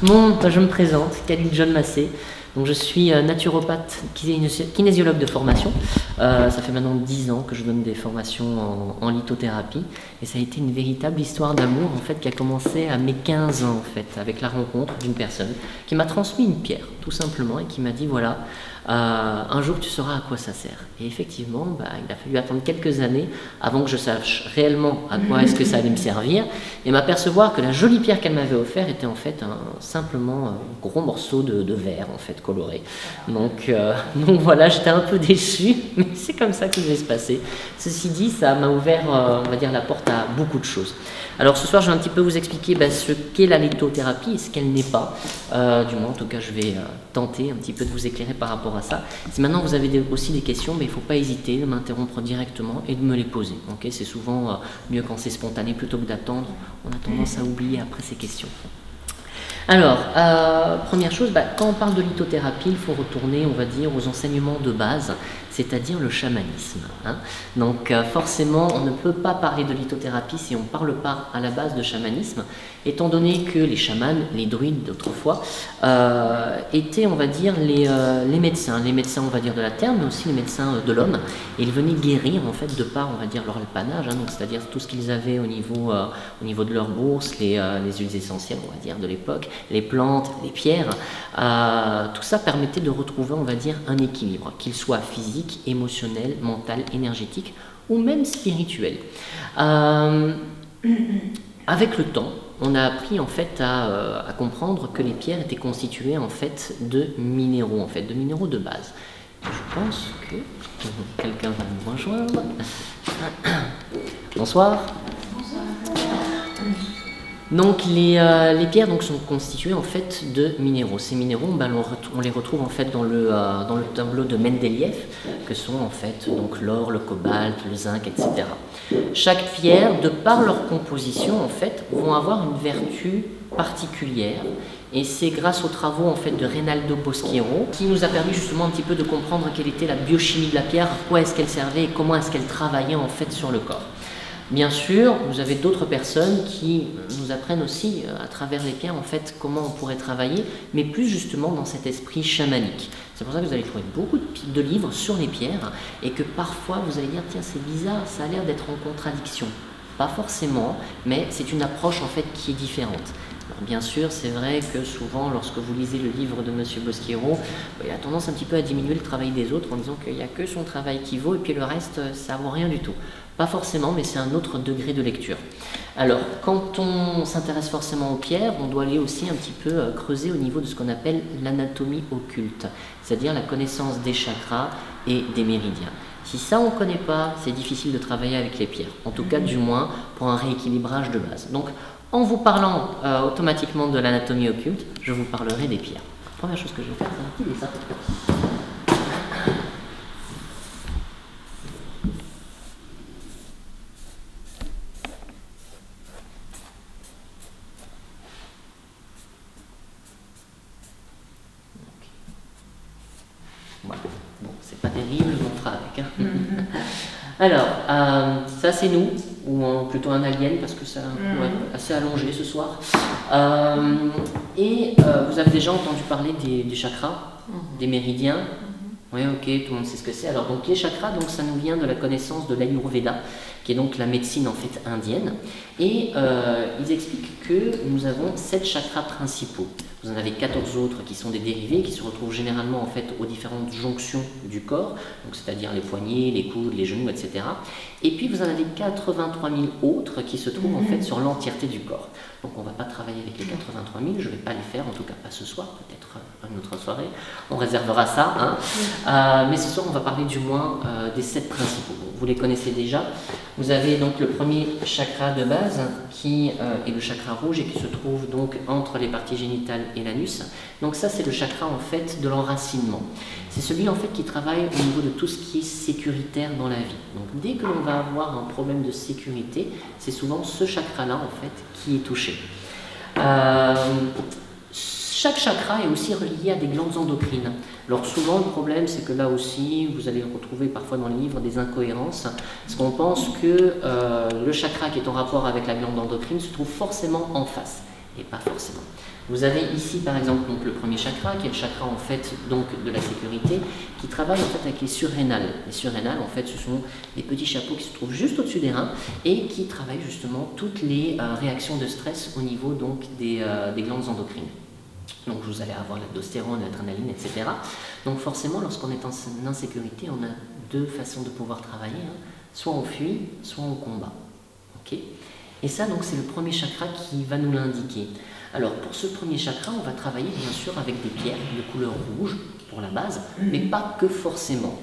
Bon, je me présente, Khalil John Massé. Donc, je suis naturopathe, kinésiologue de formation. Ça fait maintenant 10 ans que je donne des formations en lithothérapie. Et ça a été une véritable histoire d'amour en fait, qui a commencé à mes 15 ans en fait, avec la rencontre d'une personne qui m'a transmis une pierre, tout simplement, et qui m'a dit voilà, un jour tu sauras à quoi ça sert. Et effectivement, il a fallu attendre quelques années avant que je sache réellement à quoi est-ce que ça allait me servir et m'apercevoir que la jolie pierre qu'elle m'avait offerte était en fait simplement un gros morceau de verre en fait coloré. Donc voilà, j'étais un peu déçu, mais c'est comme ça que ça devait se passer. Ceci dit, ça m'a ouvert, on va dire, la porte à beaucoup de choses. Alors ce soir, je vais un petit peu vous expliquer ce qu'est la lithothérapie et ce qu'elle n'est pas. Du moins, en tout cas, je vais tenter un petit peu de vous éclairer par rapport à ça. Si maintenant vous avez aussi des questions, il ne faut pas hésiter de m'interrompre directement et de me les poser. Okay, c'est souvent mieux quand c'est spontané plutôt que d'attendre. On a tendance à oublier après ces questions. Alors, première chose, quand on parle de lithothérapie, il faut retourner, on va dire, aux enseignements de base, c'est-à-dire le chamanisme. Donc forcément, on ne peut pas parler de lithothérapie si on ne parle pas à la base de chamanisme, étant donné que les chamans, les druides d'autrefois, étaient, on va dire, les médecins, on va dire, de la terre, mais aussi les médecins de l'homme, et ils venaient guérir, en fait, de par, on va dire, leur apanage, c'est-à-dire tout ce qu'ils avaient au niveau de leur bourse, les huiles essentielles, on va dire, de l'époque, les plantes, les pierres, tout ça permettait de retrouver, on va dire, un équilibre, qu'il soit physique, émotionnel, mental, énergétique ou même spirituel. Avec le temps, on a appris en fait à comprendre que les pierres étaient constituées en fait de minéraux, de minéraux de base. Je pense que quelqu'un va nous rejoindre. Bonsoir. Donc les pierres sont constituées en fait de minéraux. Ces minéraux, on les retrouve en fait dans le tableau de Mendeleïev, que sont en fait donc l'or, le cobalt, le zinc, etc. Chaque pierre, de par leur composition en fait, vont avoir une vertu particulière. Et c'est grâce aux travaux en fait de Reynaldo Bosquero qui nous a permis justement un petit peu de comprendre quelle était la biochimie de la pierre, à quoi est-ce qu'elle servait et comment est-ce qu'elle travaillait en fait sur le corps. Bien sûr, vous avez d'autres personnes qui nous apprennent aussi à travers les pierres en fait comment on pourrait travailler, mais plus justement dans cet esprit chamanique. C'est pour ça que vous allez trouver beaucoup de livres sur les pierres et que parfois vous allez dire tiens c'est bizarre, ça a l'air d'être en contradiction. Pas forcément, mais c'est une approche en fait qui est différente. Alors, bien sûr, c'est vrai que souvent, lorsque vous lisez le livre de M. Bosquero, il a tendance un petit peu à diminuer le travail des autres en disant qu'il n'y a que son travail qui vaut et puis le reste, ça vaut rien du tout. Pas forcément, mais c'est un autre degré de lecture. Alors, quand on s'intéresse forcément aux pierres, on doit aller aussi un petit peu creuser au niveau de ce qu'on appelle l'anatomie occulte, c'est-à-dire la connaissance des chakras et des méridiens. Si ça, on ne connaît pas, c'est difficile de travailler avec les pierres, en tout cas, du moins, pour un rééquilibrage de base. Donc, en vous parlant automatiquement de l'anatomie occulte, je vous parlerai des pierres. La première chose que je vais faire, c'est un petit dessin. Voilà. Bon, c'est pas terrible, on fera avec. Alors, ça c'est nous, ou plutôt un alien parce que c'est assez allongé ce soir. Vous avez déjà entendu parler des chakras, des méridiens. Oui, ok, tout le monde sait ce que c'est. Alors, donc les chakras, ça nous vient de la connaissance de l'Ayurveda, qui est donc la médecine en fait indienne. Et ils expliquent que nous avons 7 chakras principaux. Vous en avez 14 autres qui sont des dérivés, qui se retrouvent généralement en fait aux différentes jonctions du corps, c'est-à-dire les poignets, les coudes, les genoux, etc. Et puis vous en avez 83 000 autres qui se trouvent en fait sur l'entièreté du corps. Donc on ne va pas travailler avec les 83 000, je ne vais pas les faire, en tout cas pas ce soir, peut-être une autre soirée, on réservera ça. Mais ce soir on va parler du moins des 7 principaux. Vous les connaissez déjà. Vous avez donc le premier chakra de base qui est le chakra rouge et qui se trouve donc entre les parties génitales et l'anus. Donc ça c'est le chakra en fait de l'enracinement. C'est celui en fait qui travaille au niveau de tout ce qui est sécuritaire dans la vie. Donc dès que l'on va avoir un problème de sécurité, c'est souvent ce chakra-là en fait qui est touché. Chaque chakra est aussi relié à des glandes endocrines. Alors souvent le problème c'est que là aussi vous allez retrouver parfois dans les livres des incohérences, parce qu'on pense que le chakra qui est en rapport avec la glande endocrine se trouve forcément en face, et pas forcément. Vous avez ici par exemple donc, le premier chakra, qui est le chakra en fait donc de la sécurité, qui travaille en fait avec les surrénales. Les surrénales en fait ce sont des petits chapeaux qui se trouvent juste au-dessus des reins et qui travaillent justement toutes les réactions de stress au niveau donc des glandes endocrines. Donc vous allez avoir l'aldostérone, l'adrénaline, etc. Donc forcément lorsqu'on est en insécurité, on a deux façons de pouvoir travailler, hein. Soit on fuit, soit on combat. Okay, et ça donc c'est le premier chakra qui va nous l'indiquer. Alors pour ce premier chakra, on va travailler bien sûr avec des pierres de couleur rouge pour la base, mais pas que forcément.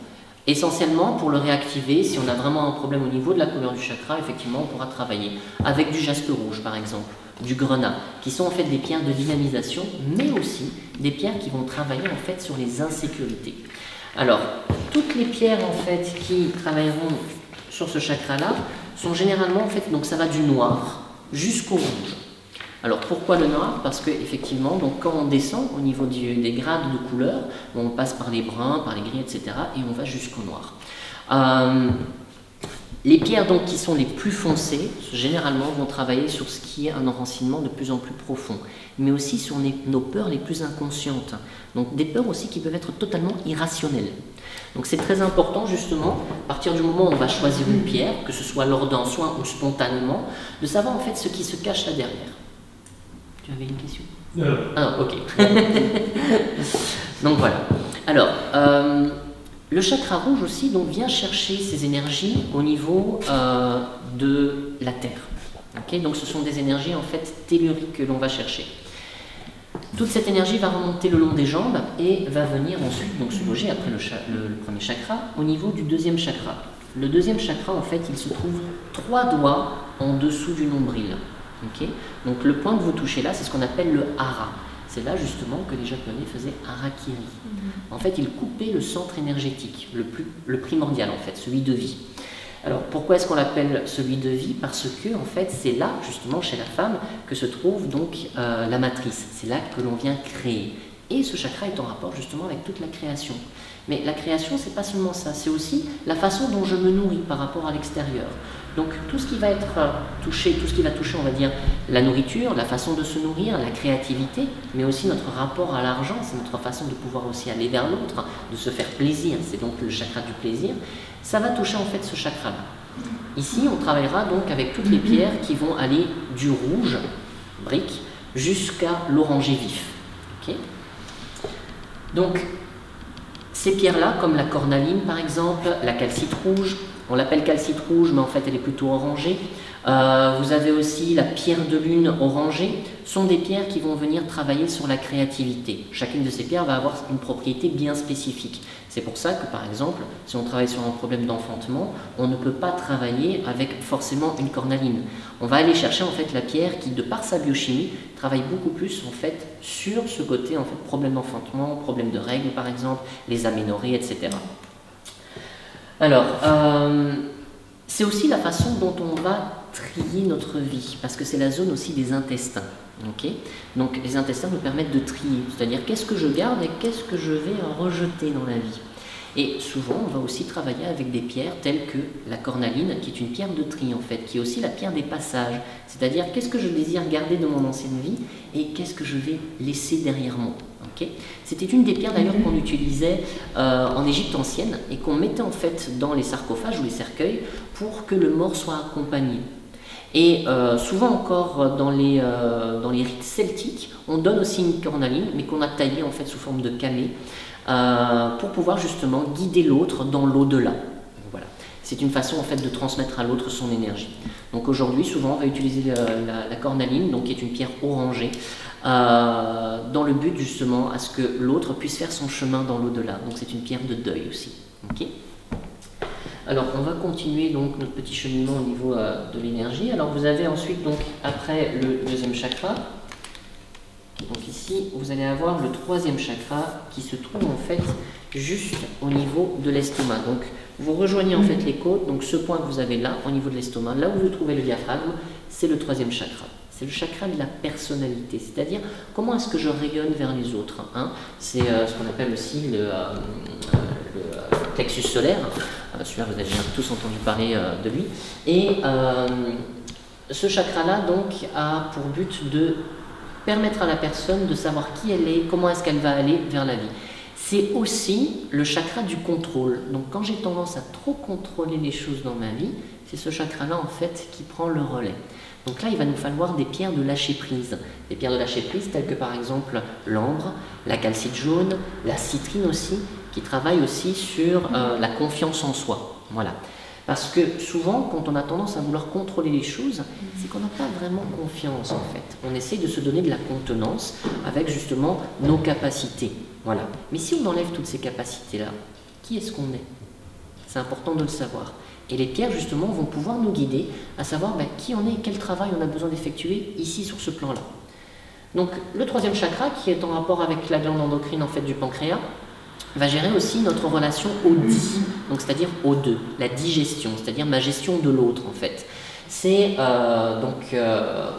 Essentiellement pour le réactiver, si on a vraiment un problème au niveau de la couleur du chakra, effectivement on pourra travailler avec du jaspe rouge par exemple, du grenat, qui sont en fait des pierres de dynamisation, mais aussi des pierres qui vont travailler en fait sur les insécurités. Alors toutes les pierres en fait qui travailleront sur ce chakra-là sont généralement en fait, donc ça va du noir jusqu'au rouge. Alors pourquoi le noir? Parce que effectivement, donc quand on descend au niveau des grades de couleur, on passe par les bruns, par les gris, etc. et on va jusqu'au noir. Les pierres donc qui sont les plus foncées, généralement vont travailler sur ce qui est un enracinement de plus en plus profond, mais aussi sur nos peurs les plus inconscientes. Donc des peurs aussi qui peuvent être totalement irrationnelles. Donc c'est très important justement, à partir du moment où on va choisir une pierre, que ce soit lors d'un soin ou spontanément, de savoir en fait ce qui se cache là derrière. Tu avais une question? Non. Ah, ok. Donc voilà. Alors, le chakra rouge aussi donc, vient chercher ses énergies au niveau de la Terre. Okay, donc ce sont des énergies en fait telluriques que l'on va chercher. Toute cette énergie va remonter le long des jambes et va venir ensuite donc, se loger après le premier chakra au niveau du deuxième chakra. Le deuxième chakra en fait il se trouve 3 doigts en dessous du nombril. Okay, donc le point que vous touchez là c'est ce qu'on appelle le hara. C'est là justement que les Japonais faisaient harakiri. En fait, ils coupaient le centre énergétique, le primordial en fait, celui de vie. Alors pourquoi est-ce qu'on l'appelle celui de vie? Parce que en fait, c'est là justement chez la femme que se trouve donc la matrice. C'est là que l'on vient créer. Et ce chakra est en rapport justement avec toute la création. Mais la création, c'est pas seulement ça, c'est aussi la façon dont je me nourris par rapport à l'extérieur. Donc tout ce qui va être touché, tout ce qui va toucher, on va dire, la nourriture, la façon de se nourrir, la créativité, mais aussi notre rapport à l'argent, c'est notre façon de pouvoir aussi aller vers l'autre, de se faire plaisir, c'est donc le chakra du plaisir, ça va toucher en fait ce chakra-là. Ici, on travaillera donc avec toutes les pierres qui vont aller du rouge, brique, jusqu'à l'orangé vif. Okay, donc, ces pierres-là, comme la cornaline par exemple, la calcite rouge, on l'appelle calcite rouge, mais en fait elle est plutôt orangée. Vous avez aussi la pierre de lune orangée, sont des pierres qui vont venir travailler sur la créativité. Chacune de ces pierres va avoir une propriété bien spécifique. C'est pour ça que par exemple, si on travaille sur un problème d'enfantement, on ne peut pas travailler avec forcément une cornaline. On va aller chercher en fait la pierre qui, de par sa biochimie, travaille beaucoup plus en fait sur ce côté en fait problème d'enfantement, problème de règles par exemple, les aménorrhées, etc. Alors, c'est aussi la façon dont on va trier notre vie, parce que c'est la zone aussi des intestins. Okay, donc les intestins nous permettent de trier, c'est-à-dire qu'est-ce que je garde et qu'est-ce que je vais rejeter dans la vie. Et souvent, on va aussi travailler avec des pierres telles que la cornaline, qui est une pierre de tri en fait, qui est aussi la pierre des passages, c'est-à-dire qu'est-ce que je désire garder de mon ancienne vie et qu'est-ce que je vais laisser derrière moi. Okay, c'était une des pierres d'ailleurs qu'on utilisait en Égypte ancienne et qu'on mettait en fait dans les sarcophages ou les cercueils pour que le mort soit accompagné. Et souvent encore dans les rites celtiques, on donne aussi une cornaline, mais qu'on a taillée en fait sous forme de camée, pour pouvoir justement guider l'autre dans l'au-delà. Voilà. C'est une façon en fait de transmettre à l'autre son énergie. Donc aujourd'hui, souvent, on va utiliser la cornaline, donc qui est une pierre orangée, dans le but justement à ce que l'autre puisse faire son chemin dans l'au-delà. Donc c'est une pierre de deuil aussi. Okay, alors on va continuer donc notre petit cheminement au niveau de l'énergie. Alors vous avez ensuite donc après le deuxième chakra. Donc ici, vous allez avoir le troisième chakra qui se trouve en fait juste au niveau de l'estomac. Donc vous rejoignez en fait les côtes, donc ce point que vous avez là, au niveau de l'estomac, là où vous trouvez le diaphragme, c'est le troisième chakra. C'est le chakra de la personnalité, c'est-à-dire comment est-ce que je rayonne vers les autres. Hein, c'est ce qu'on appelle aussi le plexus solaire. Celui-là, vous avez déjà tous entendu parler de lui. Et ce chakra-là donc a pour but de permettre à la personne de savoir qui elle est, comment est-ce qu'elle va aller vers la vie. C'est aussi le chakra du contrôle. Donc quand j'ai tendance à trop contrôler les choses dans ma vie, c'est ce chakra-là en fait qui prend le relais. Donc là, il va nous falloir des pierres de lâcher prise. Des pierres de lâcher prise telles que par exemple l'ambre, la calcite jaune, la citrine aussi, qui travaillent aussi sur la confiance en soi. Voilà. Parce que souvent, quand on a tendance à vouloir contrôler les choses, c'est qu'on n'a pas vraiment confiance en fait. On essaie de se donner de la contenance avec justement nos capacités. Voilà. Mais si on enlève toutes ces capacités-là, qui est-ce qu'on est? C'est important de le savoir. Et les pierres, justement, vont pouvoir nous guider à savoir qui on est et quel travail on a besoin d'effectuer ici sur ce plan-là. Donc, le troisième chakra, qui est en rapport avec la glande endocrine en fait, du pancréas, va gérer aussi notre relation au di, donc c'est-à-dire au deux, la digestion, c'est-à-dire ma gestion de l'autre en fait. C'est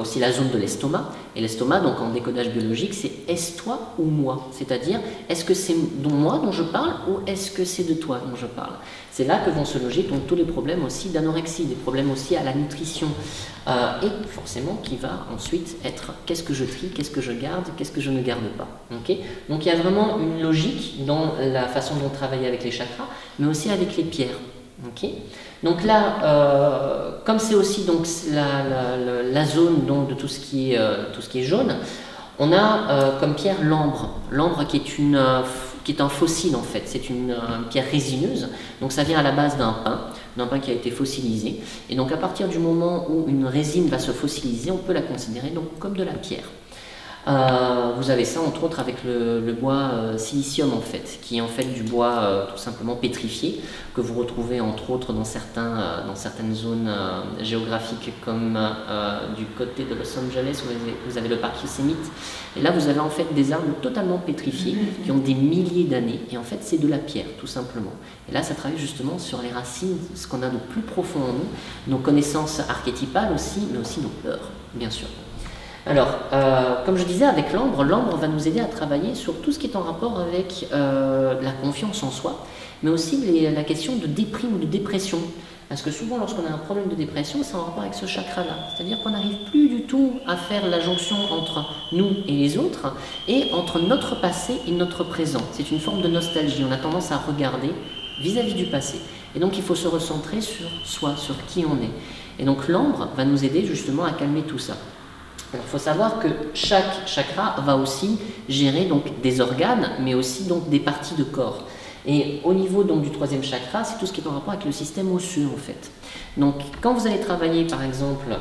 aussi la zone de l'estomac, et l'estomac, donc en décodage biologique, c'est est-toi ou moi, c'est-à-dire est-ce que c'est de moi dont je parle ou est-ce que c'est de toi dont je parle. C'est là que vont se loger donc, tous les problèmes aussi d'anorexie, des problèmes aussi à la nutrition, et forcément qui va ensuite être qu'est-ce que je trie, qu'est-ce que je garde, qu'est-ce que je ne garde pas. Okay, donc il y a vraiment une logique dans la façon dont travailler avec les chakras, mais aussi avec les pierres. Okay, donc là, comme c'est aussi donc, la zone donc, de tout ce qui est jaune, on a comme pierre l'ambre. L'ambre qui est un fossile en fait, c'est une pierre résineuse, donc ça vient à la base d'un pain qui a été fossilisé, et donc à partir du moment où une résine va se fossiliser, on peut la considérer donc comme de la pierre. Vous avez ça entre autres avec le bois silicium en fait, qui est en fait du bois tout simplement pétrifié, que vous retrouvez entre autres dans certaines zones géographiques comme du côté de Los Angeles où vous avez le parc Yosemite, et là vous avez en fait des arbres totalement pétrifiés qui ont des milliers d'années, et en fait c'est de la pierre tout simplement. Et là ça travaille justement sur les racines, ce qu'on a de plus profond en nous, nos connaissances archétypales aussi, mais aussi nos peurs bien sûr. Alors, comme je disais, avec l'ambre, l'ambre va nous aider à travailler sur tout ce qui est en rapport avec la confiance en soi, mais aussi la question de déprime ou de dépression. Parce que souvent, lorsqu'on a un problème de dépression, c'est en rapport avec ce chakra-là. C'est-à-dire qu'on n'arrive plus du tout à faire la jonction entre nous et les autres, et entre notre passé et notre présent. C'est une forme de nostalgie. On a tendance à regarder vis-à-vis du passé. Et donc, il faut se recentrer sur soi, sur qui on est. Et donc, l'ambre va nous aider justement à calmer tout ça. Il faut savoir que chaque chakra va aussi gérer donc, des organes, mais aussi donc, des parties de corps. Et au niveau donc, du troisième chakra, c'est tout ce qui est en rapport avec le système osseux en fait. Donc quand vous allez travailler par exemple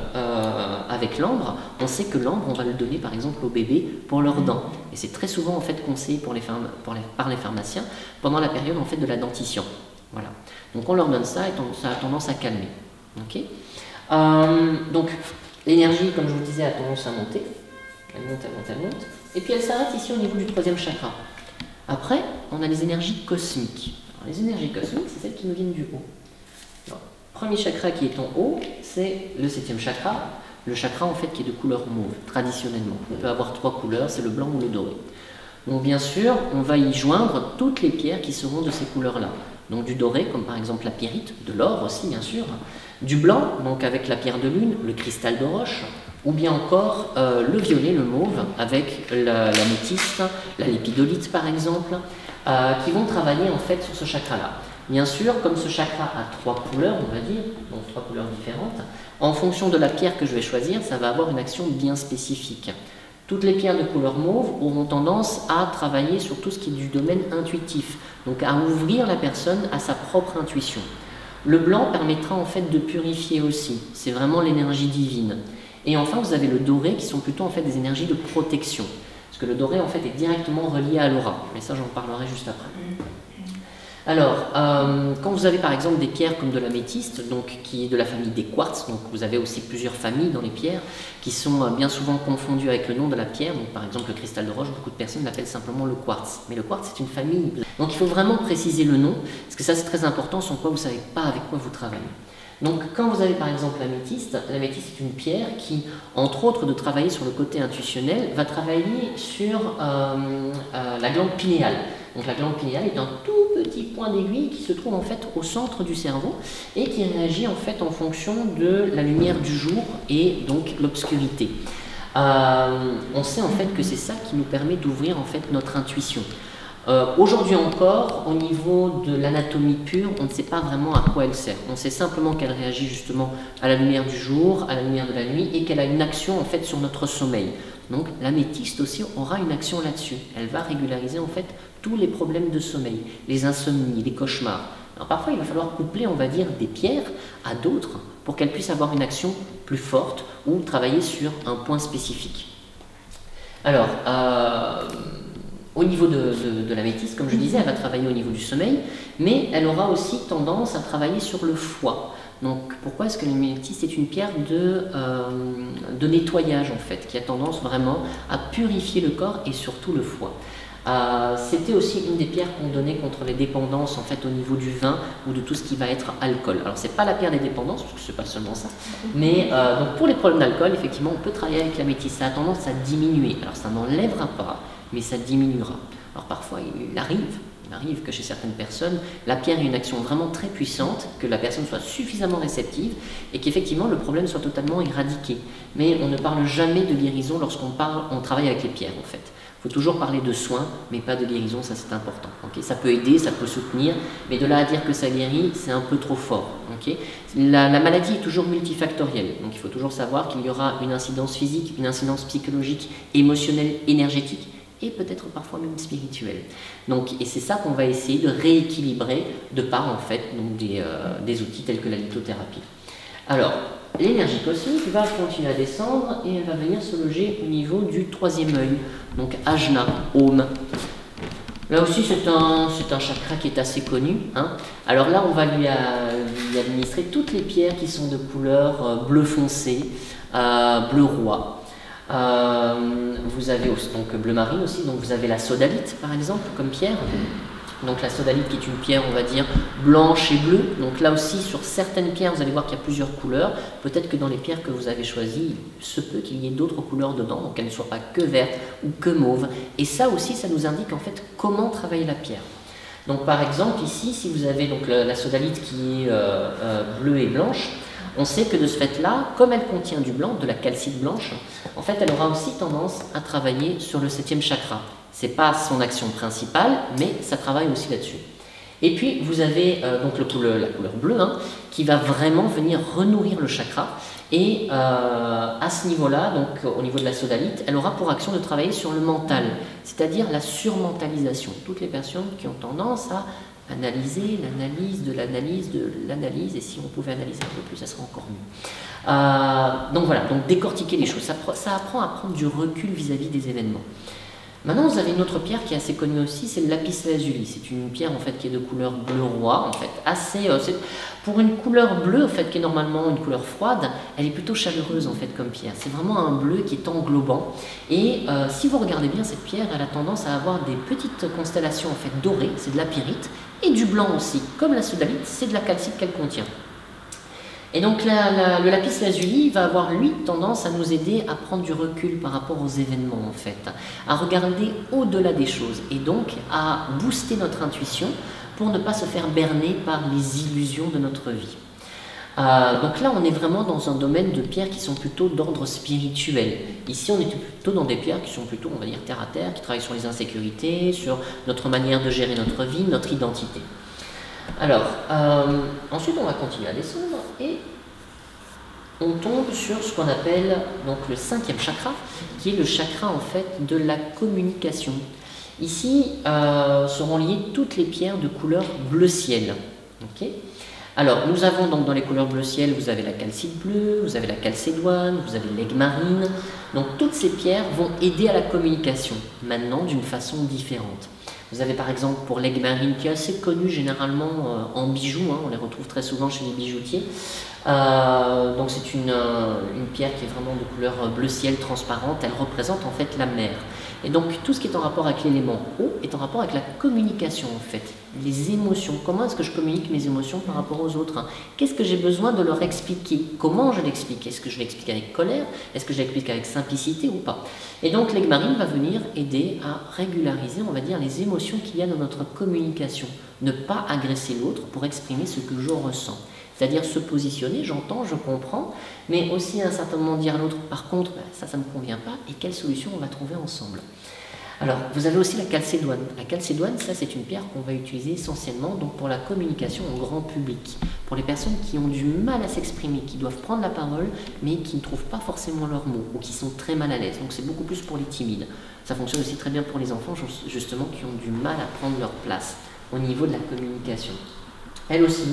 avec l'ambre, on sait que l'ambre, on va le donner par exemple aux bébés pour leurs dents. Et c'est très souvent en fait conseillé par les pharmaciens pendant la période en fait, de la dentition. Voilà. Donc on leur donne ça et ça a tendance à calmer. Okay, donc l'énergie, comme je vous disais, a tendance à monter. Elle monte, elle monte, elle monte. Et puis elle s'arrête ici au niveau du troisième chakra. Après, on a les énergies cosmiques. Alors, les énergies cosmiques, c'est celles qui nous viennent du haut. Alors, premier chakra qui est en haut, c'est le septième chakra. Le chakra, en fait, qui est de couleur mauve, traditionnellement. On peut avoir trois couleurs, c'est le blanc ou le doré. Donc, bien sûr, on va y joindre toutes les pierres qui seront de ces couleurs-là. Donc, du doré, comme par exemple la pyrite, de l'or aussi, bien sûr. Du blanc, donc avec la pierre de lune, le cristal de roche, ou bien encore le violet, le mauve, avec l'améthyste, la lépidolite par exemple, qui vont travailler en fait sur ce chakra-là. Bien sûr, comme ce chakra a trois couleurs, on va dire, donc trois couleurs différentes, en fonction de la pierre que je vais choisir, ça va avoir une action bien spécifique. Toutes les pierres de couleur mauve auront tendance à travailler sur tout ce qui est du domaine intuitif, donc à ouvrir la personne à sa propre intuition. Le blanc permettra en fait de purifier aussi, c'est vraiment l'énergie divine. Et enfin, vous avez le doré qui sont plutôt en fait des énergies de protection. Parce que le doré en fait est directement relié à l'aura. Mais ça, j'en parlerai juste après. Alors, quand vous avez par exemple des pierres comme de l'améthyste, donc qui est de la famille des quartz, donc vous avez aussi plusieurs familles dans les pierres qui sont bien souvent confondues avec le nom de la pierre. Donc par exemple le cristal de roche, beaucoup de personnes l'appellent simplement le quartz. Mais le quartz c'est une famille. Donc il faut vraiment préciser le nom, parce que ça c'est très important, sans quoi vous ne savez pas avec quoi vous travaillez. Donc quand vous avez par exemple l'améthyste est une pierre qui, entre autres de travailler sur le côté intuitionnel, va travailler sur la glande pinéale. Donc la glande pinéale est un tout petit point d'aiguille qui se trouve en fait au centre du cerveau et qui réagit en fait en fonction de la lumière du jour et donc l'obscurité. On sait en fait que c'est ça qui nous permet d'ouvrir en fait notre intuition. Aujourd'hui encore, au niveau de l'anatomie pure, on ne sait pas vraiment à quoi elle sert. On sait simplement qu'elle réagit justement à la lumière du jour, à la lumière de la nuit, et qu'elle a une action en fait sur notre sommeil. Donc l'améthyste aussi aura une action là-dessus. Elle va régulariser en fait tous les problèmes de sommeil, les insomnies, les cauchemars. Alors parfois il va falloir coupler, on va dire, des pierres à d'autres pour qu'elles puissent avoir une action plus forte ou travailler sur un point spécifique. Alors, au niveau de l'améthyste, comme je disais, elle va travailler au niveau du sommeil, mais elle aura aussi tendance à travailler sur le foie. Donc pourquoi est-ce que l'améthyste est une pierre de nettoyage en fait, qui a tendance vraiment à purifier le corps et surtout le foie. C'était aussi une des pierres qu'on donnait contre les dépendances en fait au niveau du vin ou de tout ce qui va être alcool. Alors c'est pas la pierre des dépendances, parce que c'est pas seulement ça, mais donc pour les problèmes d'alcool, effectivement, on peut travailler avec l'améthyste. Ça a tendance à diminuer. Alors ça n'enlèvera pas, mais ça diminuera. Alors parfois il arrive que chez certaines personnes, la pierre ait une action vraiment très puissante, que la personne soit suffisamment réceptive et qu'effectivement le problème soit totalement éradiqué. Mais on ne parle jamais de guérison lorsqu'on travaille avec les pierres en fait. Il faut toujours parler de soins, mais pas de guérison, ça c'est important. Okay, ça peut aider, ça peut soutenir, mais de là à dire que ça guérit, c'est un peu trop fort. Okay, la maladie est toujours multifactorielle, donc il faut toujours savoir qu'il y aura une incidence physique, une incidence psychologique, émotionnelle, énergétique, et peut-être parfois même spirituelle. Donc, et c'est ça qu'on va essayer de rééquilibrer de par en fait donc des outils tels que la lithothérapie. Alors, l'énergie cosmique va continuer à descendre et elle va venir se loger au niveau du troisième œil, donc Ajna, Om. Là aussi c'est un chakra qui est assez connu. Hein. Alors là on va lui administrer toutes les pierres qui sont de couleur bleu foncé, bleu roi. Vous avez aussi, donc bleu marine aussi, donc vous avez la sodalite par exemple comme pierre. Donc la sodalite qui est une pierre, on va dire, blanche et bleue. Donc là aussi, sur certaines pierres, vous allez voir qu'il y a plusieurs couleurs. Peut-être que dans les pierres que vous avez choisies, il se peut qu'il y ait d'autres couleurs dedans, donc qu'elles ne soient pas que vertes ou que mauves. Et ça aussi, ça nous indique en fait comment travailler la pierre. Donc par exemple, ici, si vous avez donc la sodalite qui est bleue et blanche, on sait que de ce fait-là, comme elle contient du blanc, de la calcite blanche, en fait, elle aura aussi tendance à travailler sur le 7e chakra. Ce n'est pas son action principale, mais ça travaille aussi là-dessus. Et puis, vous avez donc la couleur bleue, hein, qui va vraiment venir renourrir le chakra. Et à ce niveau-là, donc au niveau de la sodalite, elle aura pour action de travailler sur le mental, c'est-à-dire la surmentalisation. Toutes les personnes qui ont tendance à analyser l'analyse de l'analyse, et si on pouvait analyser un peu plus, ça serait encore mieux. Donc voilà, donc décortiquer les choses, ça apprend à prendre du recul vis-à-vis des événements. Maintenant, vous avez une autre pierre qui est assez connue aussi, c'est le lapis lazuli. C'est une pierre en fait qui est de couleur bleu roi, en fait, pour une couleur bleue en fait qui est normalement une couleur froide, elle est plutôt chaleureuse en fait comme pierre. C'est vraiment un bleu qui est englobant. Et si vous regardez bien cette pierre, elle a tendance à avoir des petites constellations en fait dorées, c'est de la pyrite, et du blanc aussi, comme la sodalite, c'est de la calcite qu'elle contient. Et donc le lapis lazuli va avoir lui tendance à nous aider à prendre du recul par rapport aux événements en fait, à regarder au-delà des choses et donc à booster notre intuition pour ne pas se faire berner par les illusions de notre vie. Donc là on est vraiment dans un domaine de pierres qui sont plutôt d'ordre spirituel. Ici on est plutôt dans des pierres qui sont plutôt, on va dire, terre à terre, qui travaillent sur les insécurités, sur notre manière de gérer notre vie, notre identité. Alors, ensuite on va continuer à descendre et on tombe sur ce qu'on appelle donc le 5e chakra, qui est le chakra en fait de la communication. Ici seront liées toutes les pierres de couleur bleu ciel. Okay. Alors nous avons donc dans les couleurs bleu ciel, vous avez la calcite bleue, vous avez la calcédoine, vous avez l'aigle marine. Donc toutes ces pierres vont aider à la communication, maintenant d'une façon différente. Vous avez par exemple pour l'aigle marine qui est assez connue généralement en bijoux, hein, on les retrouve très souvent chez les bijoutiers. Donc c'est une pierre qui est vraiment de couleur bleu ciel transparente, elle représente en fait la mer. Et donc tout ce qui est en rapport avec l'élément eau est en rapport avec la communication en fait, les émotions. Comment est-ce que je communique mes émotions par rapport aux autres? Qu'est-ce que j'ai besoin de leur expliquer? Comment je l'explique? Est-ce que je l'explique avec colère? Est-ce que je l'explique avec simplicité ou pas? Et donc l'aigle marine va venir aider à régulariser, on va dire, les émotions qu'il y a dans notre communication. Ne pas agresser l'autre pour exprimer ce que je ressens. C'est-à-dire se positionner, j'entends, je comprends, mais aussi à un certain moment dire à l'autre, par contre, ça ne me convient pas, et quelle solution on va trouver ensemble. Alors, vous avez aussi la calcédoine. La calcédoine, ça c'est une pierre qu'on va utiliser essentiellement donc, pour la communication au grand public. Pour les personnes qui ont du mal à s'exprimer, qui doivent prendre la parole, mais qui ne trouvent pas forcément leurs mots, ou qui sont très mal à l'aise. Donc c'est beaucoup plus pour les timides. Ça fonctionne aussi très bien pour les enfants, justement, qui ont du mal à prendre leur place au niveau de la communication. Elle aussi,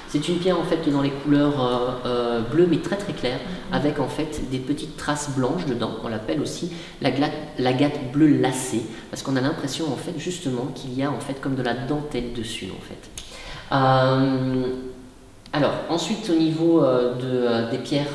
c'est une pierre en fait dans les couleurs bleues mais très très claires, avec en fait des petites traces blanches dedans. On l'appelle aussi l'agate bleue lacée, parce qu'on a l'impression en fait justement qu'il y a en fait comme de la dentelle dessus en fait. Alors ensuite au niveau des pierres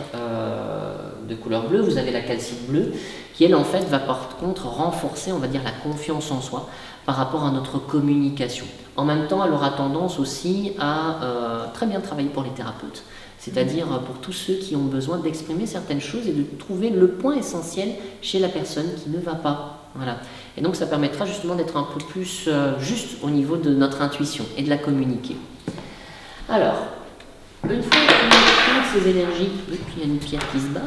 de couleur bleue, vous avez la calcite bleue, qui elle en fait va par contre renforcer on va dire la confiance en soi par rapport à notre communication. En même temps, elle aura tendance aussi à très bien travailler pour les thérapeutes, c'est-à-dire pour tous ceux qui ont besoin d'exprimer certaines choses et de trouver le point essentiel chez la personne qui ne va pas. Voilà. Et donc ça permettra justement d'être un peu plus juste au niveau de notre intuition et de la communiquer. Alors, une fois que toutes ces énergies, et puis il y a une pierre qui se barre,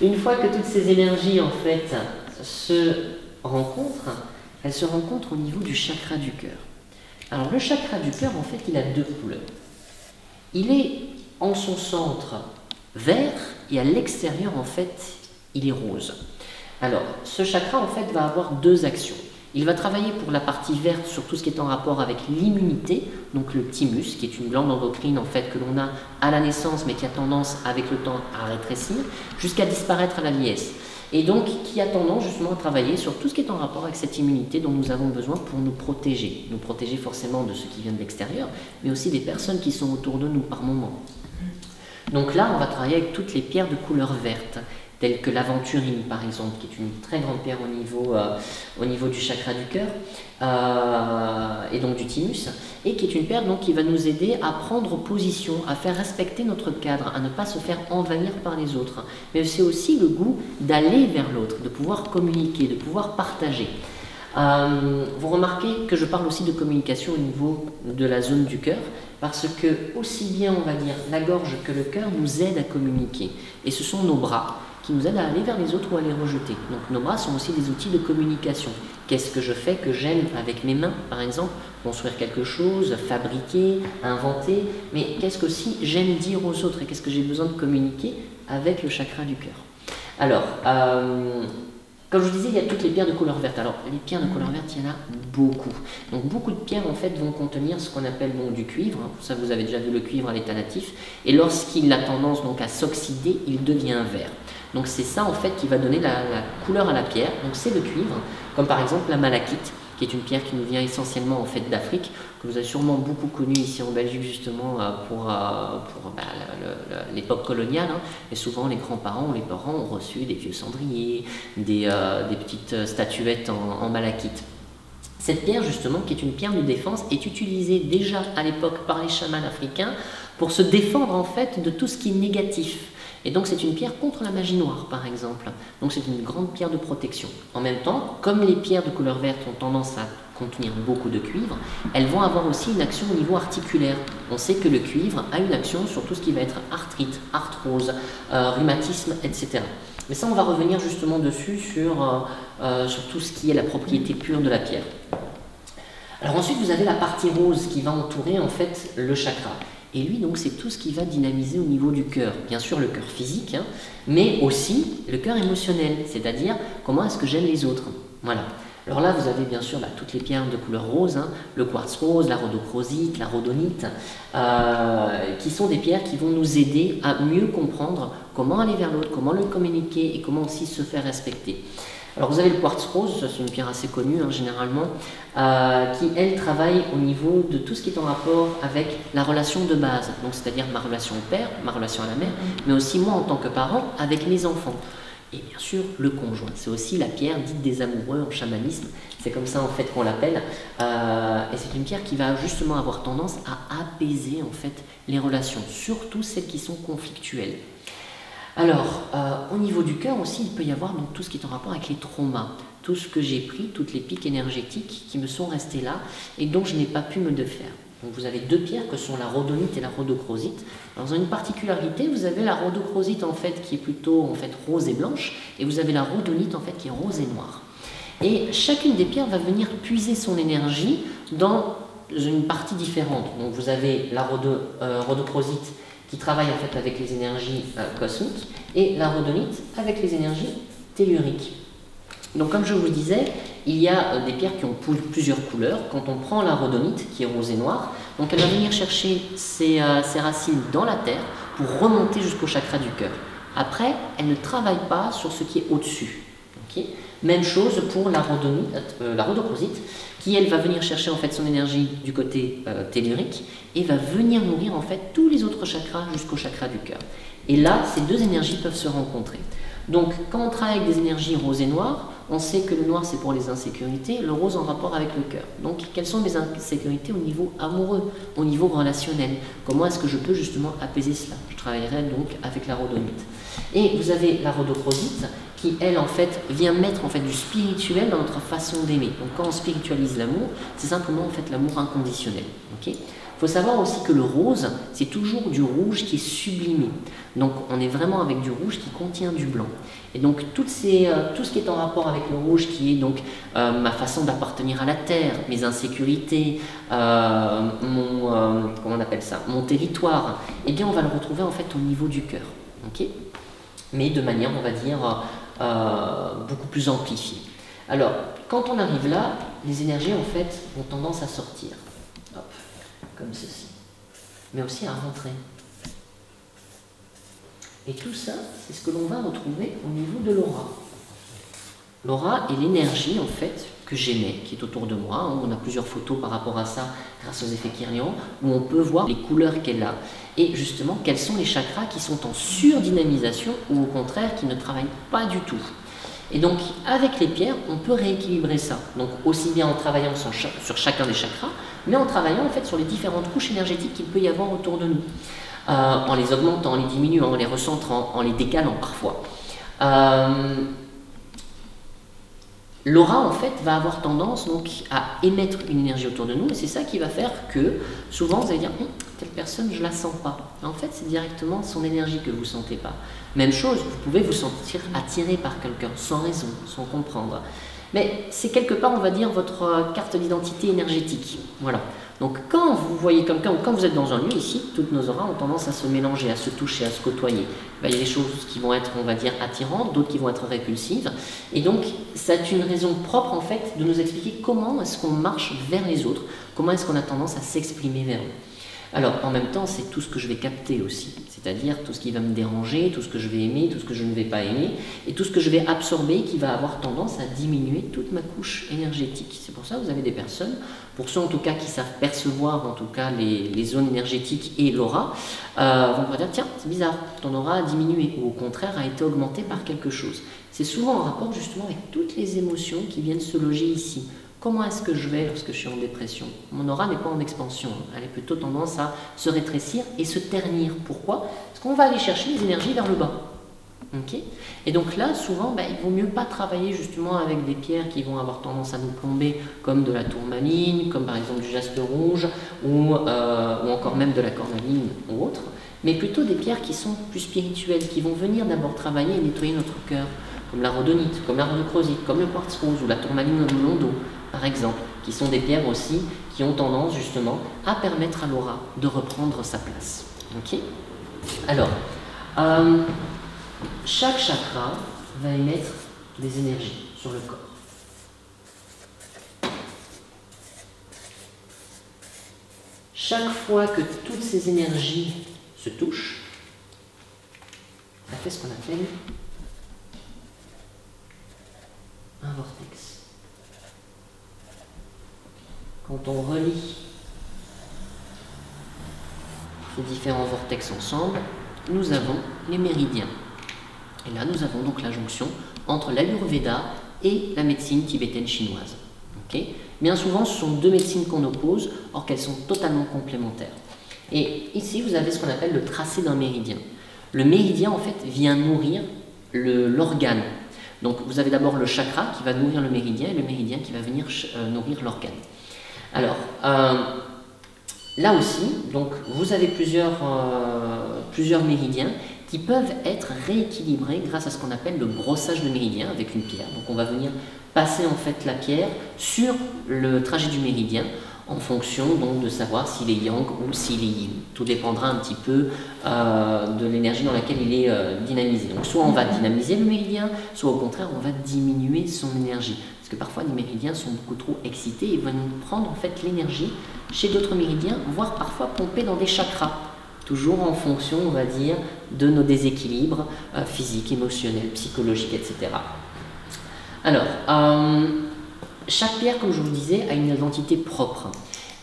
une fois que toutes ces énergies en fait se rencontrent, elles se rencontrent au niveau du chakra du cœur. Alors le chakra du cœur, en fait, il a deux couleurs. Il est en son centre vert et à l'extérieur, en fait, il est rose. Alors ce chakra, en fait, va avoir deux actions. Il va travailler pour la partie verte sur tout ce qui est en rapport avec l'immunité, donc le thymus, qui est une glande endocrine en fait que l'on a à la naissance, mais qui a tendance avec le temps à rétrécir, jusqu'à disparaître à la vieillesse. Et donc qui a tendance justement à travailler sur tout ce qui est en rapport avec cette immunité dont nous avons besoin pour nous protéger forcément de ce qui vient de l'extérieur, mais aussi des personnes qui sont autour de nous par moment. Donc là, on va travailler avec toutes les pierres de couleur verte, telles que l'aventurine par exemple, qui est une très grande pierre au niveau du chakra du cœur, et donc du thymus, et qui est une pierre donc, qui va nous aider à prendre position, à faire respecter notre cadre, à ne pas se faire envahir par les autres. Mais c'est aussi le goût d'aller vers l'autre, de pouvoir communiquer, de pouvoir partager. Vous remarquez que je parle aussi de communication au niveau de la zone du cœur, parce que aussi bien on va dire la gorge que le cœur nous aident à communiquer, et ce sont nos bras qui nous aident à aller vers les autres ou à les rejeter. Donc nos bras sont aussi des outils de communication. Qu'est-ce que je fais que j'aime avec mes mains, par exemple, construire quelque chose, fabriquer, inventer, mais qu'est-ce que aussi j'aime dire aux autres et qu'est-ce que j'ai besoin de communiquer avec le chakra du cœur. Alors, comme je vous disais, il y a toutes les pierres de couleur verte. Alors, les pierres de couleur verte, il y en a beaucoup. Donc, beaucoup de pierres, en fait, vont contenir ce qu'on appelle donc, du cuivre. Ça, vous avez déjà vu le cuivre à l'état natif. Et lorsqu'il a tendance donc, à s'oxyder, il devient vert. Donc c'est ça en fait qui va donner la couleur à la pierre, donc c'est le cuivre, comme par exemple la malachite, qui est une pierre qui nous vient essentiellement en fait d'Afrique, que vous avez sûrement beaucoup connue ici en Belgique justement pour l'époque coloniale, hein. Et souvent les grands-parents ou les parents ont reçu des vieux cendriers, des petites statuettes en malachite. Cette pierre justement, qui est une pierre de défense, est utilisée déjà à l'époque par les chamans africains pour se défendre en fait de tout ce qui est négatif. Et donc c'est une pierre contre la magie noire par exemple. Donc c'est une grande pierre de protection. En même temps, comme les pierres de couleur verte ont tendance à contenir beaucoup de cuivre, elles vont avoir aussi une action au niveau articulaire. On sait que le cuivre a une action sur tout ce qui va être arthrite, arthrose, rhumatisme, etc. Mais ça on va revenir justement dessus sur tout ce qui est la propriété pure de la pierre. Alors ensuite vous avez la partie rose qui va entourer en fait le chakra. Et lui, donc, c'est tout ce qui va dynamiser au niveau du cœur. Bien sûr, le cœur physique, hein, mais aussi le cœur émotionnel, c'est-à-dire comment est-ce que j'aime les autres. Voilà. Alors là, vous avez bien sûr toutes les pierres de couleur rose, hein, le quartz rose, la rhodochrosite, la rhodonite, qui sont des pierres qui vont nous aider à mieux comprendre comment aller vers l'autre, comment le communiquer et comment aussi se faire respecter. Alors vous avez le quartz rose, c'est une pierre assez connue hein, généralement, qui elle travaille au niveau de tout ce qui est en rapport avec la relation de base, donc c'est-à-dire ma relation au père, ma relation à la mère, mais aussi moi en tant que parent avec mes enfants. Et bien sûr le conjoint, c'est aussi la pierre dite des amoureux en chamanisme, c'est comme ça en fait qu'on l'appelle, et c'est une pierre qui va justement avoir tendance à apaiser en fait les relations, surtout celles qui sont conflictuelles. Alors, au niveau du cœur aussi, il peut y avoir donc, tout ce qui est en rapport avec les traumas, tout ce que j'ai pris, toutes les pics énergétiques qui me sont restées là et dont je n'ai pas pu me défaire. Donc vous avez deux pierres que sont la rhodonite et la rhodochrosite. Alors, vous avez une particularité, vous avez la rhodochrosite en fait qui est plutôt en fait rose et blanche, et vous avez la rhodonite en fait qui est rose et noire. Et chacune des pierres va venir puiser son énergie dans une partie différente. Donc vous avez la rhodochrosite qui travaille en fait avec les énergies cosmiques, et la rhodonite avec les énergies telluriques. Donc comme je vous le disais, il y a des pierres qui ont plusieurs couleurs. Quand on prend la rhodonite, qui est rose et noire, donc elle va venir chercher ses racines dans la terre pour remonter jusqu'au chakra du cœur. Après, elle ne travaille pas sur ce qui est au-dessus. Okay. Même chose pour la rhodochrosite, qui elle va venir chercher en fait son énergie du côté tellurique et va venir nourrir en fait tous les autres chakras jusqu'au chakra du cœur. Et là, ces deux énergies peuvent se rencontrer. Donc, quand on travaille avec des énergies rose et noire, on sait que le noir c'est pour les insécurités, le rose en rapport avec le cœur. Donc, quelles sont mes insécurités au niveau amoureux, au niveau relationnel? Comment est-ce que je peux justement apaiser cela? Je travaillerai donc avec la rhodonite. Et vous avez la rhodochrosite qui, elle, en fait, vient mettre en fait du spirituel dans notre façon d'aimer. Donc, quand on spiritualise l'amour, c'est simplement en fait l'amour inconditionnel. Okay. Il faut savoir aussi que le rose, c'est toujours du rouge qui est sublimé. Donc on est vraiment avec du rouge qui contient du blanc. Et donc tout ce qui est en rapport avec le rouge, qui est donc ma façon d'appartenir à la terre, mes insécurités, comment on appelle ça, mon territoire, eh bien on va le retrouver en fait au niveau du cœur. Okay, mais de manière, on va dire, beaucoup plus amplifiée. Alors, quand on arrive là, les énergies en fait ont tendance à sortir. Hop. Comme ceci, mais aussi à rentrer. Et tout ça, c'est ce que l'on va retrouver au niveau de l'aura. L'aura est l'énergie, en fait, que j'émets, qui est autour de moi. On a plusieurs photos par rapport à ça, grâce aux effets Kirlian, où on peut voir les couleurs qu'elle a. Et justement, quels sont les chakras qui sont en surdynamisation, ou au contraire, qui ne travaillent pas du tout. Et donc, avec les pierres, on peut rééquilibrer ça. Donc, aussi bien en travaillant sur chacun des chakras, mais en travaillant en fait sur les différentes couches énergétiques qu'il peut y avoir autour de nous, en les augmentant, en les diminuant, en les recentrant, en les décalant parfois. L'aura en fait va avoir tendance donc à émettre une énergie autour de nous, et c'est ça qui va faire que souvent vous allez dire telle personne je la sens pas. En fait c'est directement son énergie que vous sentez pas. Même chose, vous pouvez vous sentir attiré par quelqu'un sans raison, sans comprendre. Mais c'est quelque part, on va dire, votre carte d'identité énergétique. Voilà. Donc quand vous voyez quelqu'un, ou quand vous êtes dans un lieu, ici, toutes nos auras ont tendance à se mélanger, à se toucher, à se côtoyer. Il y a des choses qui vont être, on va dire, attirantes, d'autres qui vont être répulsives. Et donc, c'est une raison propre, en fait, de nous expliquer comment est-ce qu'on marche vers les autres, comment est-ce qu'on a tendance à s'exprimer vers eux. Alors, en même temps, c'est tout ce que je vais capter aussi, c'est-à-dire tout ce qui va me déranger, tout ce que je vais aimer, tout ce que je ne vais pas aimer, et tout ce que je vais absorber qui va avoir tendance à diminuer toute ma couche énergétique. C'est pour ça que vous avez des personnes, pour ceux en tout cas qui savent percevoir en tout cas les zones énergétiques et l'aura, vont pouvoir dire tiens, c'est bizarre, ton aura a diminué, ou au contraire a été augmentée par quelque chose. C'est souvent en rapport justement avec toutes les émotions qui viennent se loger ici. Comment est-ce que je vais lorsque je suis en dépression? Mon aura n'est pas en expansion, elle a plutôt tendance à se rétrécir et se ternir. Pourquoi? Parce qu'on va aller chercher les énergies vers le bas. Okay. Et donc là, souvent, il vaut mieux pas travailler justement avec des pierres qui vont avoir tendance à nous plomber, comme de la tourmaline, comme par exemple du jaspe rouge, ou encore même de la cornaline ou autre, mais plutôt des pierres qui sont plus spirituelles, qui vont venir d'abord travailler et nettoyer notre cœur, comme la rhodonite, comme la rhodochrosite, comme le quartz rose ou la tourmaline de Londo, par exemple, qui sont des pierres aussi qui ont tendance justement à permettre à l'aura de reprendre sa place. Okay. Alors, chaque chakra va émettre des énergies sur le corps. Chaque fois que toutes ces énergies se touchent, ça fait ce qu'on appelle un vortex. Quand on relie ces différents vortex ensemble, nous avons les méridiens. Et là, nous avons donc la jonction entre l'Ayurveda et la médecine tibétaine chinoise. Okay. Bien souvent, ce sont deux médecines qu'on oppose, or qu'elles sont totalement complémentaires. Et ici, vous avez ce qu'on appelle le tracé d'un méridien. Le méridien, en fait, vient nourrir l'organe. Donc, vous avez d'abord le chakra qui va nourrir le méridien, et le méridien qui va venir nourrir l'organe. Alors, là aussi, donc, vous avez plusieurs méridiens qui peuvent être rééquilibrés grâce à ce qu'on appelle le brossage de méridien avec une pierre. Donc on va venir passer en fait la pierre sur le trajet du méridien en fonction donc de savoir s'il est yang ou s'il est yin. Tout dépendra un petit peu de l'énergie dans laquelle il est dynamisé. Donc soit on va dynamiser le méridien, soit au contraire on va diminuer son énergie. Parce que parfois les méridiens sont beaucoup trop excités et vont prendre en fait l'énergie chez d'autres méridiens, voire parfois pomper dans des chakras. Toujours en fonction, on va dire, de nos déséquilibres physiques, émotionnels, psychologiques, etc. Alors, chaque pierre, comme je vous disais, a une identité propre.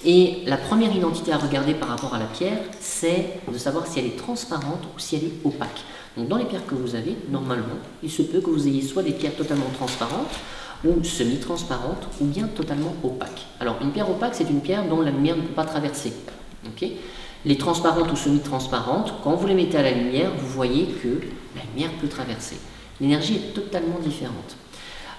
Et la première identité à regarder par rapport à la pierre, c'est de savoir si elle est transparente ou si elle est opaque. Donc dans les pierres que vous avez, normalement, il se peut que vous ayez soit des pierres totalement transparentes, ou semi-transparentes, ou bien totalement opaques. Alors une pierre opaque, c'est une pierre dont la lumière ne peut pas traverser. Okay. Les transparentes ou semi-transparentes, quand vous les mettez à la lumière, vous voyez que la lumière peut traverser. L'énergie est totalement différente.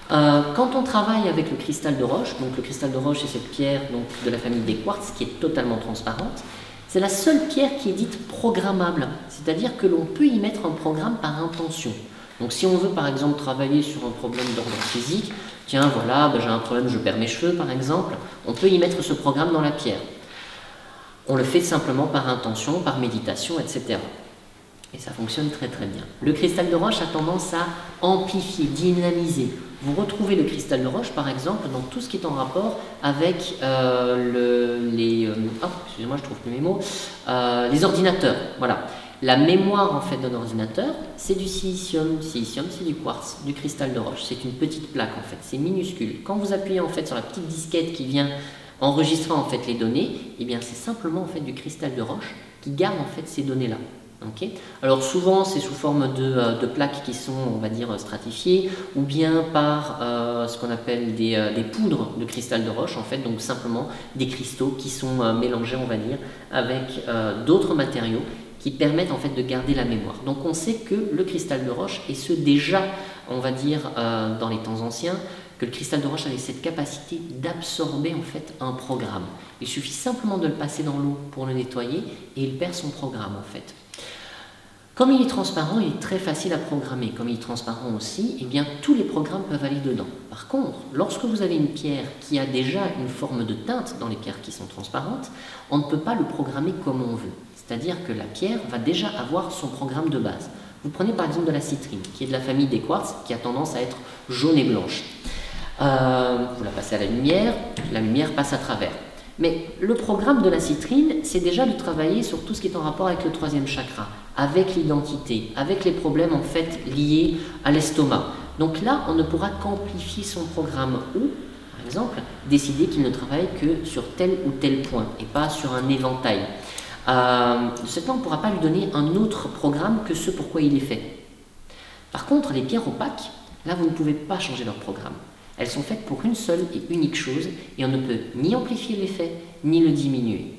Quand on travaille avec le cristal de roche, donc le cristal de roche c'est cette pierre donc, de la famille des quartz qui est totalement transparente, c'est la seule pierre qui est dite programmable, c'est-à-dire que l'on peut y mettre un programme par intention. Donc si on veut par exemple travailler sur un problème d'ordre physique, tiens voilà, j'ai un problème, je perds mes cheveux par exemple, on peut y mettre ce programme dans la pierre. On le fait simplement par intention, par méditation, etc. Et ça fonctionne très très bien. Le cristal de roche a tendance à amplifier, dynamiser. Vous retrouvez le cristal de roche, par exemple, dans tout ce qui est en rapport avec excusez-moi, je trouve plus mes mots. Les ordinateurs. Voilà. La mémoire en fait d'un ordinateur, c'est du silicium. Du silicium, c'est du quartz, du cristal de roche. C'est une petite plaque en fait. C'est minuscule. Quand vous appuyez en fait sur la petite disquette qui vient enregistrer en fait les données, eh bien c'est simplement en fait du cristal de roche qui garde en fait ces données-là. Okay. Alors souvent c'est sous forme de plaques qui sont on va dire stratifiées ou bien par ce qu'on appelle des poudres de cristal de roche en fait, donc simplement des cristaux qui sont mélangés on va dire avec d'autres matériaux qui permettent en fait de garder la mémoire. Donc on sait que le cristal de roche, et ce déjà on va dire dans les temps anciens, que le cristal de roche avait cette capacité d'absorber en fait un programme. Il suffit simplement de le passer dans l'eau pour le nettoyer et il perd son programme en fait. Comme il est transparent, il est très facile à programmer. Comme il est transparent aussi, eh bien, tous les programmes peuvent aller dedans. Par contre, lorsque vous avez une pierre qui a déjà une forme de teinte dans les pierres qui sont transparentes, on ne peut pas le programmer comme on veut. C'est-à-dire que la pierre va déjà avoir son programme de base. Vous prenez par exemple de la citrine, qui est de la famille des quartz, qui a tendance à être jaune et blanche. Vous la passez à la lumière passe à travers. Mais le programme de la citrine, c'est déjà de travailler sur tout ce qui est en rapport avec le troisième chakra, avec l'identité, avec les problèmes en fait liés à l'estomac. Donc là, on ne pourra qu'amplifier son programme ou, par exemple, décider qu'il ne travaille que sur tel ou tel point et pas sur un éventail. De cette manière, on ne pourra pas lui donner un autre programme que ce pour quoi il est fait. Par contre, les pierres opaques, là, vous ne pouvez pas changer leur programme. Elles sont faites pour une seule et unique chose et on ne peut ni amplifier l'effet ni le diminuer.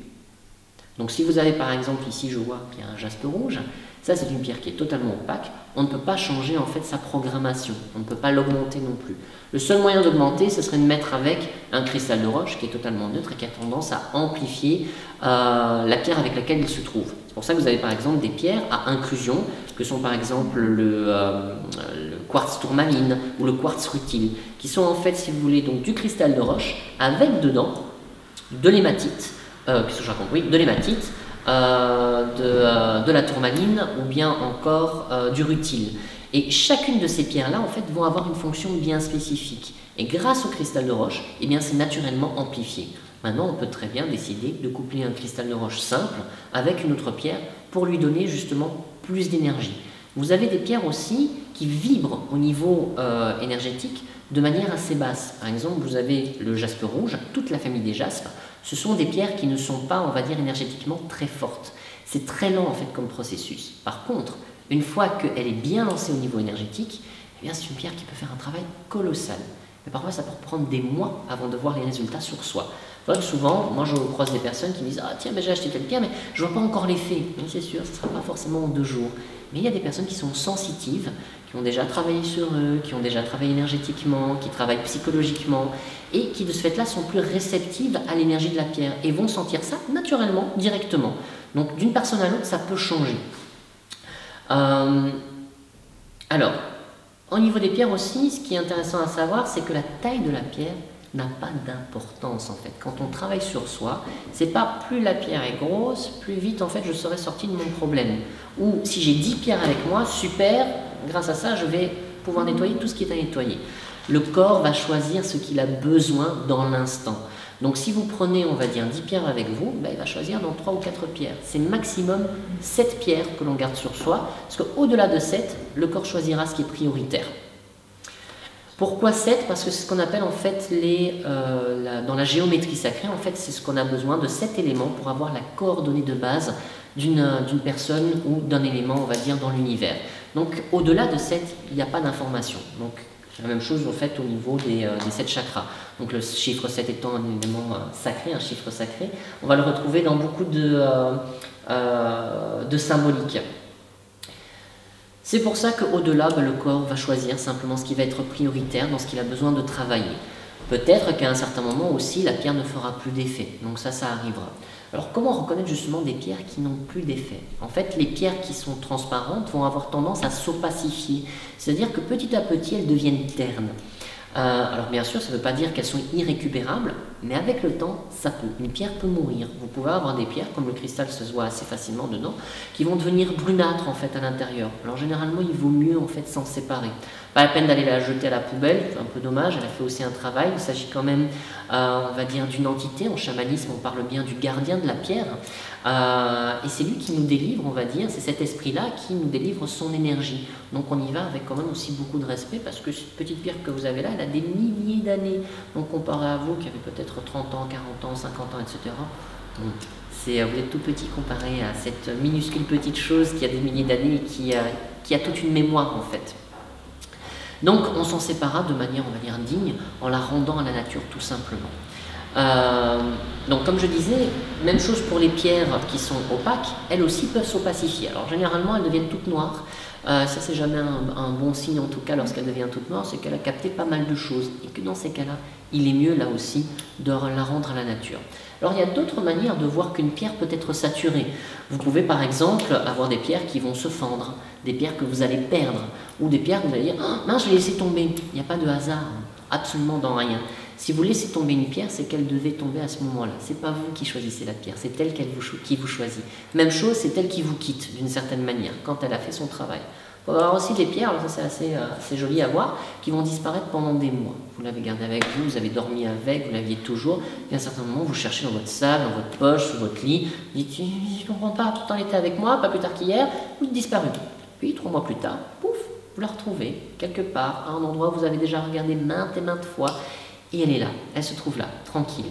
Donc si vous avez par exemple ici, je vois qu'il y a un jaspe rouge, ça c'est une pierre qui est totalement opaque, on ne peut pas changer en fait sa programmation, on ne peut pas l'augmenter non plus. Le seul moyen d'augmenter, ce serait de mettre avec un cristal de roche qui est totalement neutre et qui a tendance à amplifier la pierre avec laquelle il se trouve. C'est pour ça que vous avez par exemple des pierres à inclusion, que sont par exemple le quartz tourmaline ou le quartz rutile, qui sont en fait, si vous voulez, donc du cristal de roche avec dedans de l'hématite, qu'est-ce que je raconte ? Oui, de l'hématite, de la tourmaline ou bien encore du rutile. Et chacune de ces pierres-là, en fait, vont avoir une fonction bien spécifique. Et grâce au cristal de roche, eh bien, c'est naturellement amplifié. Maintenant, on peut très bien décider de coupler un cristal de roche simple avec une autre pierre pour lui donner justement plus d'énergie. Vous avez des pierres aussi qui vibrent au niveau énergétique de manière assez basse. Par exemple, vous avez le jaspe rouge, toute la famille des jaspes. Ce sont des pierres qui ne sont pas, on va dire, énergétiquement très fortes. C'est très lent en fait comme processus. Par contre, une fois qu'elle est bien lancée au niveau énergétique, eh bien, c'est une pierre qui peut faire un travail colossal. Mais parfois, ça peut prendre des mois avant de voir les résultats sur soi. Souvent, moi je croise des personnes qui me disent « Ah tiens, j'ai acheté telle pierre, mais je ne vois pas encore l'effet. » Mais c'est sûr, ce ne sera pas forcément en 2 jours. Mais il y a des personnes qui sont sensitives, qui ont déjà travaillé sur eux, qui ont déjà travaillé énergétiquement, qui travaillent psychologiquement, et qui de ce fait-là sont plus réceptives à l'énergie de la pierre, et vont sentir ça naturellement, directement. Donc d'une personne à l'autre, ça peut changer. Alors, au niveau des pierres aussi, ce qui est intéressant à savoir, c'est que la taille de la pierre n'a pas d'importance en fait. Quand on travaille sur soi, c'est pas plus la pierre est grosse, plus vite en fait je serai sorti de mon problème. Ou si j'ai 10 pierres avec moi, super, grâce à ça je vais pouvoir nettoyer tout ce qui est à nettoyer. Le corps va choisir ce qu'il a besoin dans l'instant. Donc si vous prenez, on va dire, 10 pierres avec vous, ben, il va choisir dans 3 ou 4 pierres. C'est maximum 7 pierres que l'on garde sur soi, parce qu'au-delà de 7, le corps choisira ce qui est prioritaire. Pourquoi 7? Parce que c'est ce qu'on appelle en fait dans la géométrie sacrée, en fait c'est ce qu'on a besoin de 7 éléments pour avoir la coordonnée de base d'une personne ou d'un élément, on va dire, dans l'univers. Donc au-delà de 7, il n'y a pas d'information. Donc la même chose en fait au niveau des 7 chakras. Donc le chiffre 7 étant un élément sacré, un chiffre sacré, on va le retrouver dans beaucoup de symbolique. C'est pour ça qu'au-delà, le corps va choisir simplement ce qui va être prioritaire dans ce qu'il a besoin de travailler. Peut-être qu'à un certain moment aussi, la pierre ne fera plus d'effet. Donc ça arrivera. Alors comment reconnaître justement des pierres qui n'ont plus d'effet? En fait, les pierres qui sont transparentes vont avoir tendance à s'opacifier. C'est-à-dire que petit à petit, elles deviennent ternes. Alors bien sûr, ça ne veut pas dire qu'elles sont irrécupérables, mais avec le temps, ça peut. Une pierre peut mourir. Vous pouvez avoir des pierres, comme le cristal se voit assez facilement dedans, qui vont devenir brunâtres en fait à l'intérieur. Alors généralement, il vaut mieux en fait s'en séparer. Pas la peine d'aller la jeter à la poubelle, c'est un peu dommage, elle a fait aussi un travail. Il s'agit quand même, on va dire, d'une entité. En chamanisme, on parle bien du gardien de la pierre. Et c'est lui qui nous délivre, on va dire, c'est cet esprit-là qui nous délivre son énergie. Donc on y va avec quand même aussi beaucoup de respect, parce que cette petite pierre que vous avez là, elle a des milliers d'années. Donc comparé à vous qui avez peut-être 30 ans, 40 ans, 50 ans, etc. Vous êtes tout petit comparé à cette minuscule petite chose qui a des milliers d'années et qui a toute une mémoire en fait. Donc on s'en séparera de manière, on va dire, digne, en la rendant à la nature tout simplement. Donc comme je disais, même chose pour les pierres qui sont opaques, elles aussi peuvent s'opacifier. Alors généralement elles deviennent toutes noires. Ça c'est jamais un bon signe en tout cas lorsqu'elle devient toute noire, c'est qu'elle a capté pas mal de choses et que dans ces cas-là, il est mieux là aussi de la rendre à la nature. Alors il y a d'autres manières de voir qu'une pierre peut être saturée. Vous pouvez par exemple avoir des pierres qui vont se fendre, des pierres que vous allez perdre, ou des pierres que vous allez dire « Ah, mince, je l'ai laissé tomber ». Il n'y a pas de hasard, absolument dans rien. Si vous laissez tomber une pierre, c'est qu'elle devait tomber à ce moment-là. Ce n'est pas vous qui choisissez la pierre, c'est elle qui vous choisit. Même chose, c'est elle qui vous quitte d'une certaine manière, quand elle a fait son travail. Il faut avoir aussi des pierres, alors ça c'est assez joli à voir, qui vont disparaître pendant des mois. Vous l'avez gardé avec vous, vous avez dormi avec, vous l'aviez toujours, et à un certain moment vous cherchez dans votre salle, dans votre poche, sous votre lit, vous dites « Je ne comprends pas, pourtant elle était avec moi, pas plus tard qu'hier », vous disparu. Puis 3 mois plus tard, pouf, vous la retrouvez quelque part, à un endroit où vous avez déjà regardé maintes et maintes fois, et elle est là, elle se trouve là, tranquille.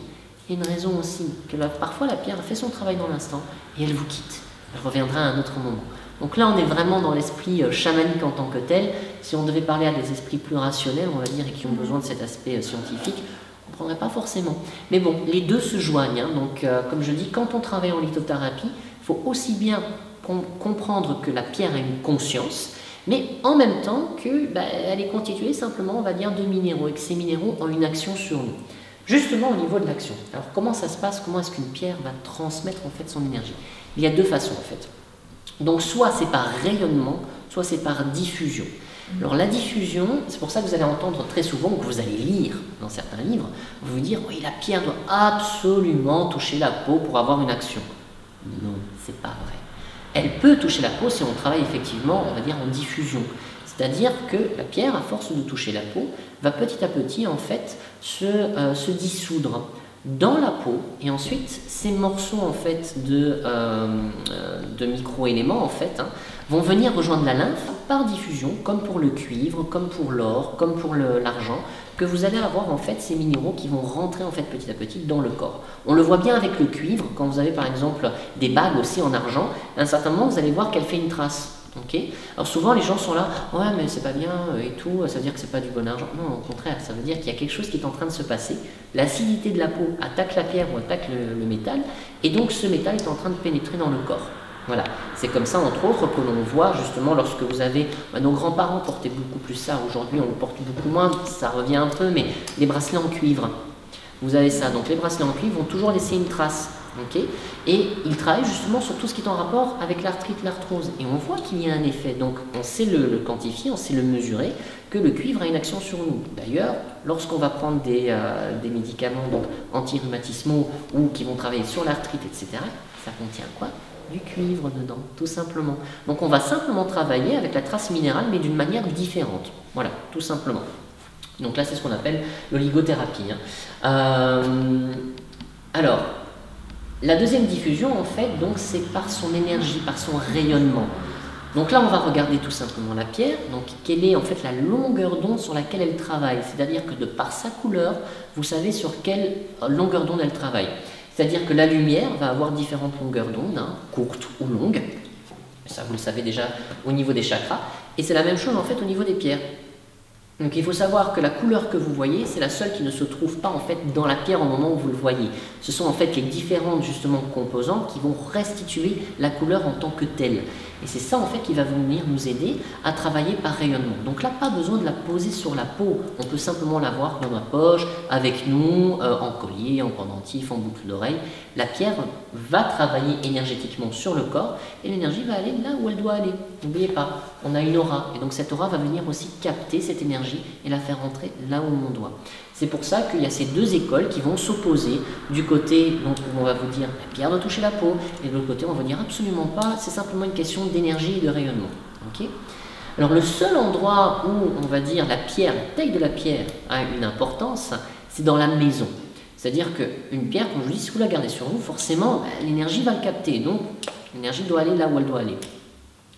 Il y a une raison aussi, que parfois la pierre fait son travail dans l'instant, et elle vous quitte. Elle reviendra à un autre moment. Donc là, on est vraiment dans l'esprit chamanique en tant que tel. Si on devait parler à des esprits plus rationnels, on va dire, et qui ont besoin de cet aspect scientifique, on ne comprendrait pas forcément. Mais bon, les deux se joignent. Hein. Donc, comme je dis, quand on travaille en lithothérapie, il faut aussi bien comprendre que la pierre a une conscience, mais en même temps qu'elle est constituée simplement, on va dire, de minéraux, et que ces minéraux ont une action sur nous. Justement au niveau de l'action. Alors, comment ça se passe? Comment est-ce qu'une pierre va transmettre en fait son énergie? Il y a deux façons en fait. Donc soit c'est par rayonnement, soit c'est par diffusion. Alors la diffusion, c'est pour ça que vous allez entendre très souvent, que vous allez lire dans certains livres, vous dire « Oui, la pierre doit absolument toucher la peau pour avoir une action ». Non, c'est pas vrai. Elle peut toucher la peau si on travaille effectivement, on va dire, en diffusion. C'est-à-dire que la pierre, à force de toucher la peau, va petit à petit en fait se dissoudre dans la peau, et ensuite ces morceaux en fait de micro-éléments en fait vont venir rejoindre la lymphe par diffusion, comme pour le cuivre, comme pour l'or, comme pour l'argent, que vous allez avoir en fait ces minéraux qui vont rentrer en fait petit à petit dans le corps. On le voit bien avec le cuivre, quand vous avez par exemple des bagues aussi en argent, à un certain moment vous allez voir qu'elle fait une trace. Okay. Alors souvent les gens sont là, ouais mais c'est pas bien et tout, ça veut dire que c'est pas du bon argent. Non, au contraire, ça veut dire qu'il y a quelque chose qui est en train de se passer. L'acidité de la peau attaque la pierre ou attaque le métal, et donc ce métal est en train de pénétrer dans le corps. Voilà, c'est comme ça entre autres que l'on voit justement lorsque vous avez, nos grands-parents portaient beaucoup plus ça, aujourd'hui on le porte beaucoup moins, ça revient un peu, mais les bracelets en cuivre, vous avez ça, donc les bracelets en cuivre vont toujours laisser une trace, ok, et ils travaillent justement sur tout ce qui est en rapport avec l'arthrite, l'arthrose, et on voit qu'il y a un effet, donc on sait le quantifier, on sait le mesurer, que le cuivre a une action sur nous. D'ailleurs, lorsqu'on va prendre des médicaments donc anti-rhumatismaux ou qui vont travailler sur l'arthrite, etc., ça contient quoi? Du cuivre dedans, tout simplement. Donc on va simplement travailler avec la trace minérale, mais d'une manière différente. Voilà, tout simplement. Donc là, c'est ce qu'on appelle l'oligothérapie. Alors, la deuxième diffusion, en fait, donc c'est par son énergie, par son rayonnement. Donc là, on va regarder tout simplement la pierre. Donc, quelle est en fait la longueur d'onde sur laquelle elle travaille? C'est-à-dire que de par sa couleur, vous savez sur quelle longueur d'onde elle travaille. C'est-à-dire que la lumière va avoir différentes longueurs d'onde, courtes ou longues. Ça, vous le savez déjà au niveau des chakras. Et c'est la même chose en fait au niveau des pierres. Donc il faut savoir que la couleur que vous voyez, c'est la seule qui ne se trouve pas en fait dans la pierre au moment où vous le voyez. Ce sont en fait les différentes justement composantes qui vont restituer la couleur en tant que telle. Et c'est ça en fait qui va venir nous aider à travailler par rayonnement. Donc là, pas besoin de la poser sur la peau. On peut simplement l'avoir dans ma poche, avec nous, en collier, en pendentif, en boucle d'oreille. La pierre va travailler énergétiquement sur le corps et l'énergie va aller là où elle doit aller. N'oubliez pas, on a une aura. Et donc cette aura va venir aussi capter cette énergie et la faire rentrer là où on doit. C'est pour ça qu'il y a ces deux écoles qui vont s'opposer. Du côté donc, où on va vous dire la pierre doit toucher la peau, et de l'autre côté on va dire absolument pas, c'est simplement une question d'énergie et de rayonnement. Okay. Alors le seul endroit où on va dire la pierre, la taille de la pierre a une importance, c'est dans la maison. C'est-à-dire qu'une pierre, comme je vous dis, si vous la gardez sur vous, forcément l'énergie va le capter, donc l'énergie doit aller là où elle doit aller.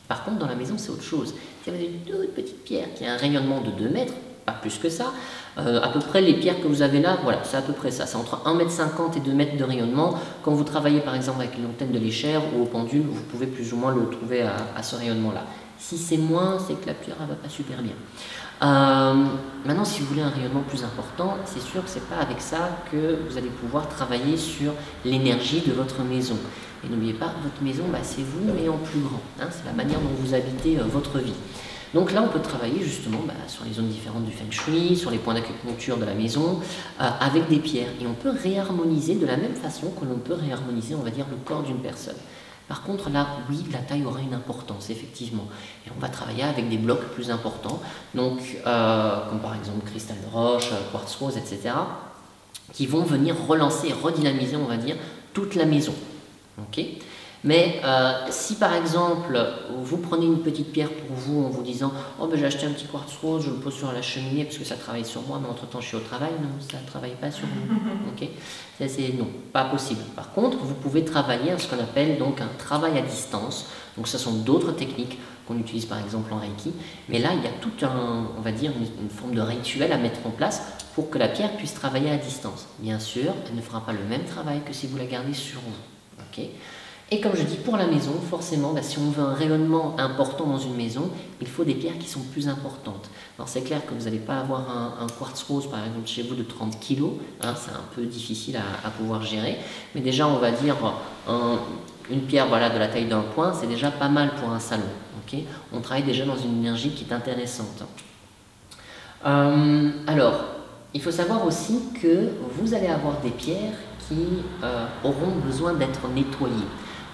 Par contre dans la maison c'est autre chose. Si vous avez une toute petite pierre qui a un rayonnement de 2 mètres, pas plus que ça, à peu près les pierres que vous avez là, voilà, c'est à peu près ça, c'est entre 1,50 m et 2 mètres de rayonnement. Quand vous travaillez par exemple avec une antenne de l'échelle ou au pendule, vous pouvez plus ou moins le trouver à ce rayonnement-là. Si c'est moins, c'est que la pierre ne va pas super bien. Maintenant, si vous voulez un rayonnement plus important, c'est sûr que ce n'est pas avec ça que vous allez pouvoir travailler sur l'énergie de votre maison. Et n'oubliez pas, votre maison, c'est vous, mais en plus grand. Hein, c'est la manière dont vous habitez votre vie. Donc là, on peut travailler justement sur les zones différentes du Feng Shui, sur les points d'acupuncture de la maison, avec des pierres. Et on peut réharmoniser de la même façon que l'on peut réharmoniser, on va dire, le corps d'une personne. Par contre, là, oui, la taille aura une importance, effectivement. Et on va travailler avec des blocs plus importants, donc, comme par exemple cristal de roche, quartz rose, etc., qui vont venir relancer et redynamiser, on va dire, toute la maison. Okay. Mais si par exemple vous prenez une petite pierre pour vous en vous disant « Oh ben j'ai acheté un petit quartz rose, je le pose sur la cheminée parce que ça travaille sur moi, mais entre temps je suis au travail », non, ça ne travaille pas sur vous. Okay. Non, pas possible. Par contre, vous pouvez travailler à ce qu'on appelle donc un travail à distance. Donc ce sont d'autres techniques qu'on utilise par exemple en Reiki. Mais là, il y a tout on va dire, une forme de rituel à mettre en place pour que la pierre puisse travailler à distance. Bien sûr, elle ne fera pas le même travail que si vous la gardez sur vous. Okay. Et comme je dis, pour la maison, forcément, si on veut un rayonnement important dans une maison, il faut des pierres qui sont plus importantes. Alors c'est clair que vous n'allez pas avoir un quartz rose, par exemple, chez vous de 30 kg, hein, c'est un peu difficile à pouvoir gérer, mais déjà, on va dire, une pierre de la taille d'un point, c'est déjà pas mal pour un salon. Okay. On travaille déjà dans une énergie qui est intéressante. Alors, il faut savoir aussi que vous allez avoir des pierres qui auront besoin d'être nettoyées.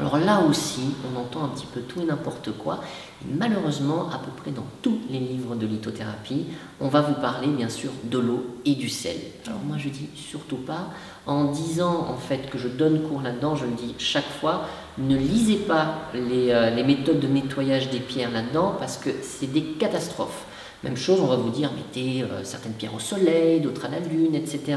Alors là aussi, on entend un petit peu tout et n'importe quoi. Et malheureusement, à peu près dans tous les livres de lithothérapie, on va vous parler bien sûr de l'eau et du sel. Alors moi je dis surtout pas, en disant en fait que je donne cours là-dedans, je le dis chaque fois, ne lisez pas les méthodes de nettoyage des pierres là-dedans parce que c'est des catastrophes. Même chose, on va vous dire, mettez certaines pierres au soleil, d'autres à la lune, etc.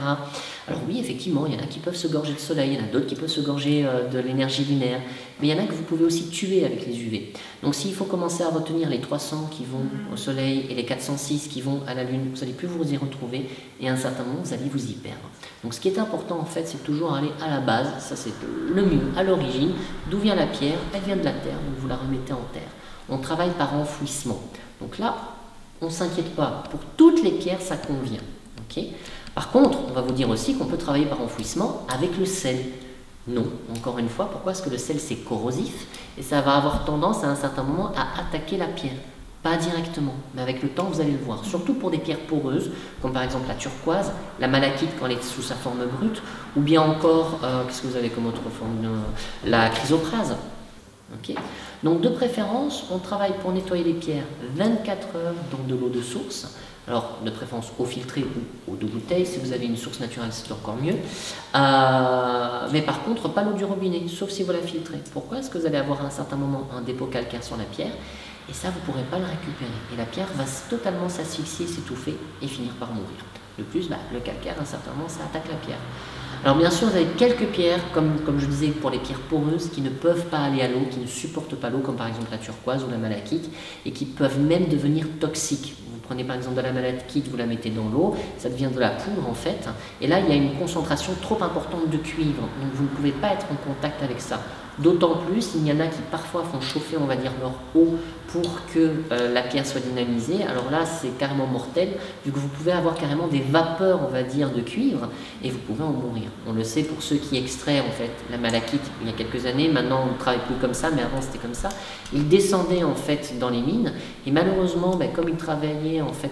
Alors oui, effectivement, il y en a qui peuvent se gorger de soleil, il y en a d'autres qui peuvent se gorger de l'énergie lunaire, mais il y en a que vous pouvez aussi tuer avec les UV. Donc s'il faut commencer à retenir les 300 qui vont au soleil et les 406 qui vont à la lune, vous n'allez plus vous y retrouver, et à un certain moment, vous allez vous y perdre. Donc ce qui est important, en fait, c'est toujours aller à la base, ça c'est le mieux, à l'origine, d'où vient la pierre, elle vient de la terre, donc vous la remettez en terre. On travaille par enfouissement. Donc là, on ne s'inquiète pas, pour toutes les pierres ça convient. Okay. Par contre, on va vous dire aussi qu'on peut travailler par enfouissement avec le sel. Non, encore une fois, pourquoi? Parce que le sel c'est corrosif et ça va avoir tendance à un certain moment à attaquer la pierre. Pas directement, mais avec le temps vous allez le voir. Surtout pour des pierres poreuses, comme par exemple la turquoise, la malachite quand elle est sous sa forme brute, ou bien encore, qu'est-ce que vous avez comme autre forme? La chrysoprase. Okay. Donc de préférence, on travaille pour nettoyer les pierres 24 heures dans de l'eau de source. Alors de préférence eau filtrée ou eau de bouteille, si vous avez une source naturelle c'est encore mieux. Mais par contre pas l'eau du robinet, sauf si vous la filtrez. Pourquoi? Parce que vous allez avoir à un certain moment un dépôt calcaire sur la pierre et ça vous ne pourrez pas le récupérer. Et la pierre va totalement s'asphyxier, s'étouffer et finir par mourir. De plus, le calcaire à un certain moment ça attaque la pierre. Alors bien sûr, vous avez quelques pierres, comme je disais pour les pierres poreuses, qui ne peuvent pas aller à l'eau, qui ne supportent pas l'eau, comme par exemple la turquoise ou la malachite, et qui peuvent même devenir toxiques. Vous prenez par exemple de la malachite, vous la mettez dans l'eau, ça devient de la poudre en fait, et là il y a une concentration trop importante de cuivre, donc vous ne pouvez pas être en contact avec ça. D'autant plus, il y en a qui parfois font chauffer, on va dire, leur eau pour que la pierre soit dynamisée. Alors là, c'est carrément mortel, vu que vous pouvez avoir carrément des vapeurs, on va dire, de cuivre, et vous pouvez en mourir. On le sait pour ceux qui extraient, en fait, la malachite il y a quelques années. Maintenant, on ne travaille plus comme ça, mais avant, c'était comme ça. Ils descendaient, en fait, dans les mines, et malheureusement, comme ils travaillaient, en fait,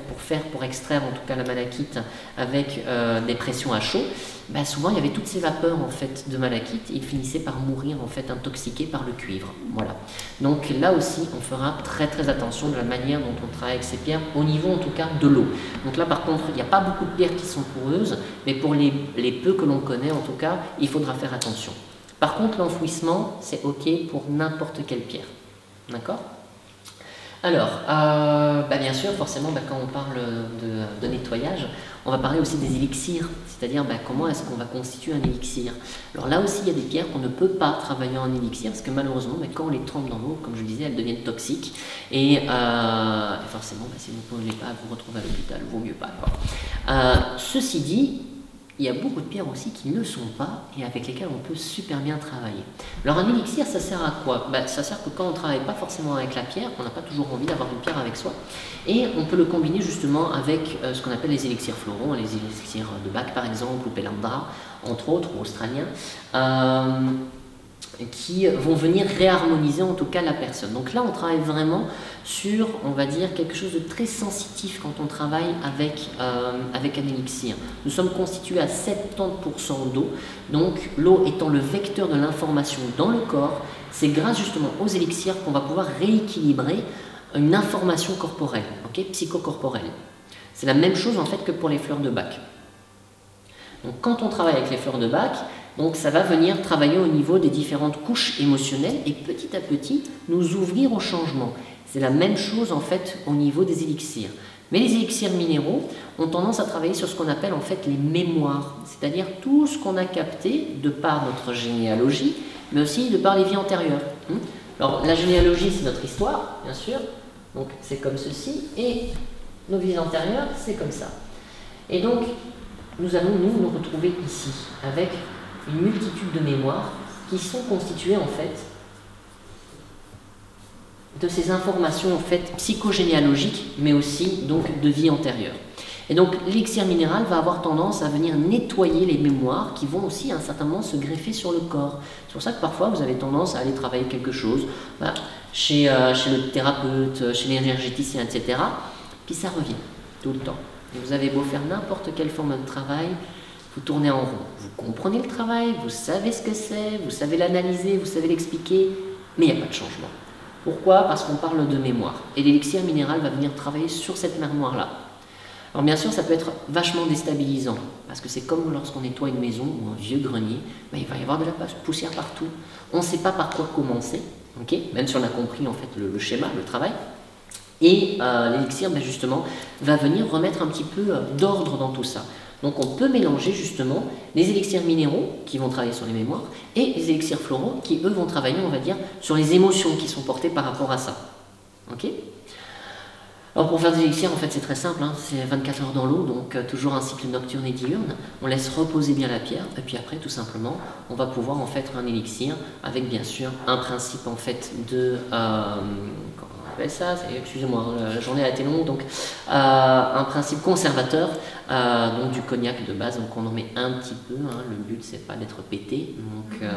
pour extraire, en tout cas, la malachite avec des pressions à chaud, souvent il y avait toutes ces vapeurs en fait de malachite et ils finissaient par mourir en fait intoxiqués par le cuivre. Voilà. Donc là aussi on fera très très attention de la manière dont on travaille avec ces pierres au niveau en tout cas de l'eau. Donc là par contre il n'y a pas beaucoup de pierres qui sont poreuses, mais pour les peu que l'on connaît en tout cas il faudra faire attention. Par contre l'enfouissement c'est ok pour n'importe quelle pierre. D'accord ? Alors, bien sûr, forcément, quand on parle de nettoyage, on va parler aussi des élixirs, c'est-à-dire comment est-ce qu'on va constituer un élixir. Alors là aussi, il y a des pierres qu'on ne peut pas travailler en élixir, parce que malheureusement, quand on les trempe dans l'eau, comme je disais, elles deviennent toxiques, et forcément, si vous ne pouvez pas vous retrouver à l'hôpital, il vaut mieux pas. Ceci dit, il y a beaucoup de pierres aussi qui ne le sont pas et avec lesquelles on peut super bien travailler. Alors un élixir, ça sert à quoi? Ça sert que quand on ne travaille pas forcément avec la pierre, on n'a pas toujours envie d'avoir une pierre avec soi. Et on peut le combiner justement avec ce qu'on appelle les élixirs floraux, les élixirs de Bach par exemple, ou Pelandra, entre autres, ou australiens, qui vont venir réharmoniser en tout cas la personne. Donc là on travaille vraiment sur, on va dire, quelque chose de très sensitif quand on travaille avec un élixir. Nous sommes constitués à 70% d'eau, donc l'eau étant le vecteur de l'information dans le corps, c'est grâce justement aux élixirs qu'on va pouvoir rééquilibrer une information corporelle, psychocorporelle. C'est la même chose en fait que pour les fleurs de Bach. Donc quand on travaille avec les fleurs de Bach, donc ça va venir travailler au niveau des différentes couches émotionnelles et petit à petit nous ouvrir au changement. C'est la même chose en fait au niveau des élixirs. Mais les élixirs minéraux ont tendance à travailler sur ce qu'on appelle en fait les mémoires, c'est-à-dire tout ce qu'on a capté de par notre généalogie, mais aussi de par les vies antérieures. Alors la généalogie c'est notre histoire, bien sûr, donc c'est comme ceci, et nos vies antérieures c'est comme ça. Et donc nous allons nous retrouver ici avec une multitude de mémoires qui sont constituées en fait de ces informations en fait psychogénéalogiques, mais aussi donc de vie antérieure. Et donc l'élixir minéral va avoir tendance à venir nettoyer les mémoires qui vont aussi à un certain moment se greffer sur le corps. C'est pour ça que parfois vous avez tendance à aller travailler quelque chose chez le thérapeute, chez l'énergéticien, etc. Puis ça revient tout le temps. Et vous avez beau faire n'importe quelle forme de travail, vous tournez en rond. Vous comprenez le travail, vous savez ce que c'est, vous savez l'analyser, vous savez l'expliquer, mais il n'y a pas de changement. Pourquoi? Parce qu'on parle de mémoire. Et l'élixir minéral va venir travailler sur cette mémoire-là. Alors bien sûr, ça peut être vachement déstabilisant, parce que c'est comme lorsqu'on nettoie une maison ou un vieux grenier, il va y avoir de la poussière partout. On ne sait pas par quoi commencer, même si on a compris en fait le schéma, le travail. Et l'élixir, justement, va venir remettre un petit peu d'ordre dans tout ça. Donc on peut mélanger justement les élixirs minéraux qui vont travailler sur les mémoires et les élixirs floraux qui eux vont travailler, on va dire, sur les émotions qui sont portées par rapport à ça. Alors pour faire des élixirs, en fait c'est très simple, c'est 24 heures dans l'eau, donc toujours un cycle nocturne et diurne. On laisse reposer bien la pierre et puis après tout simplement on va pouvoir en faire un élixir avec bien sûr un principe en fait de appelle ça, excusez-moi, la journée a été longue, donc un principe conservateur, donc du cognac de base, donc on en met un petit peu, hein, le but c'est pas d'être pété, donc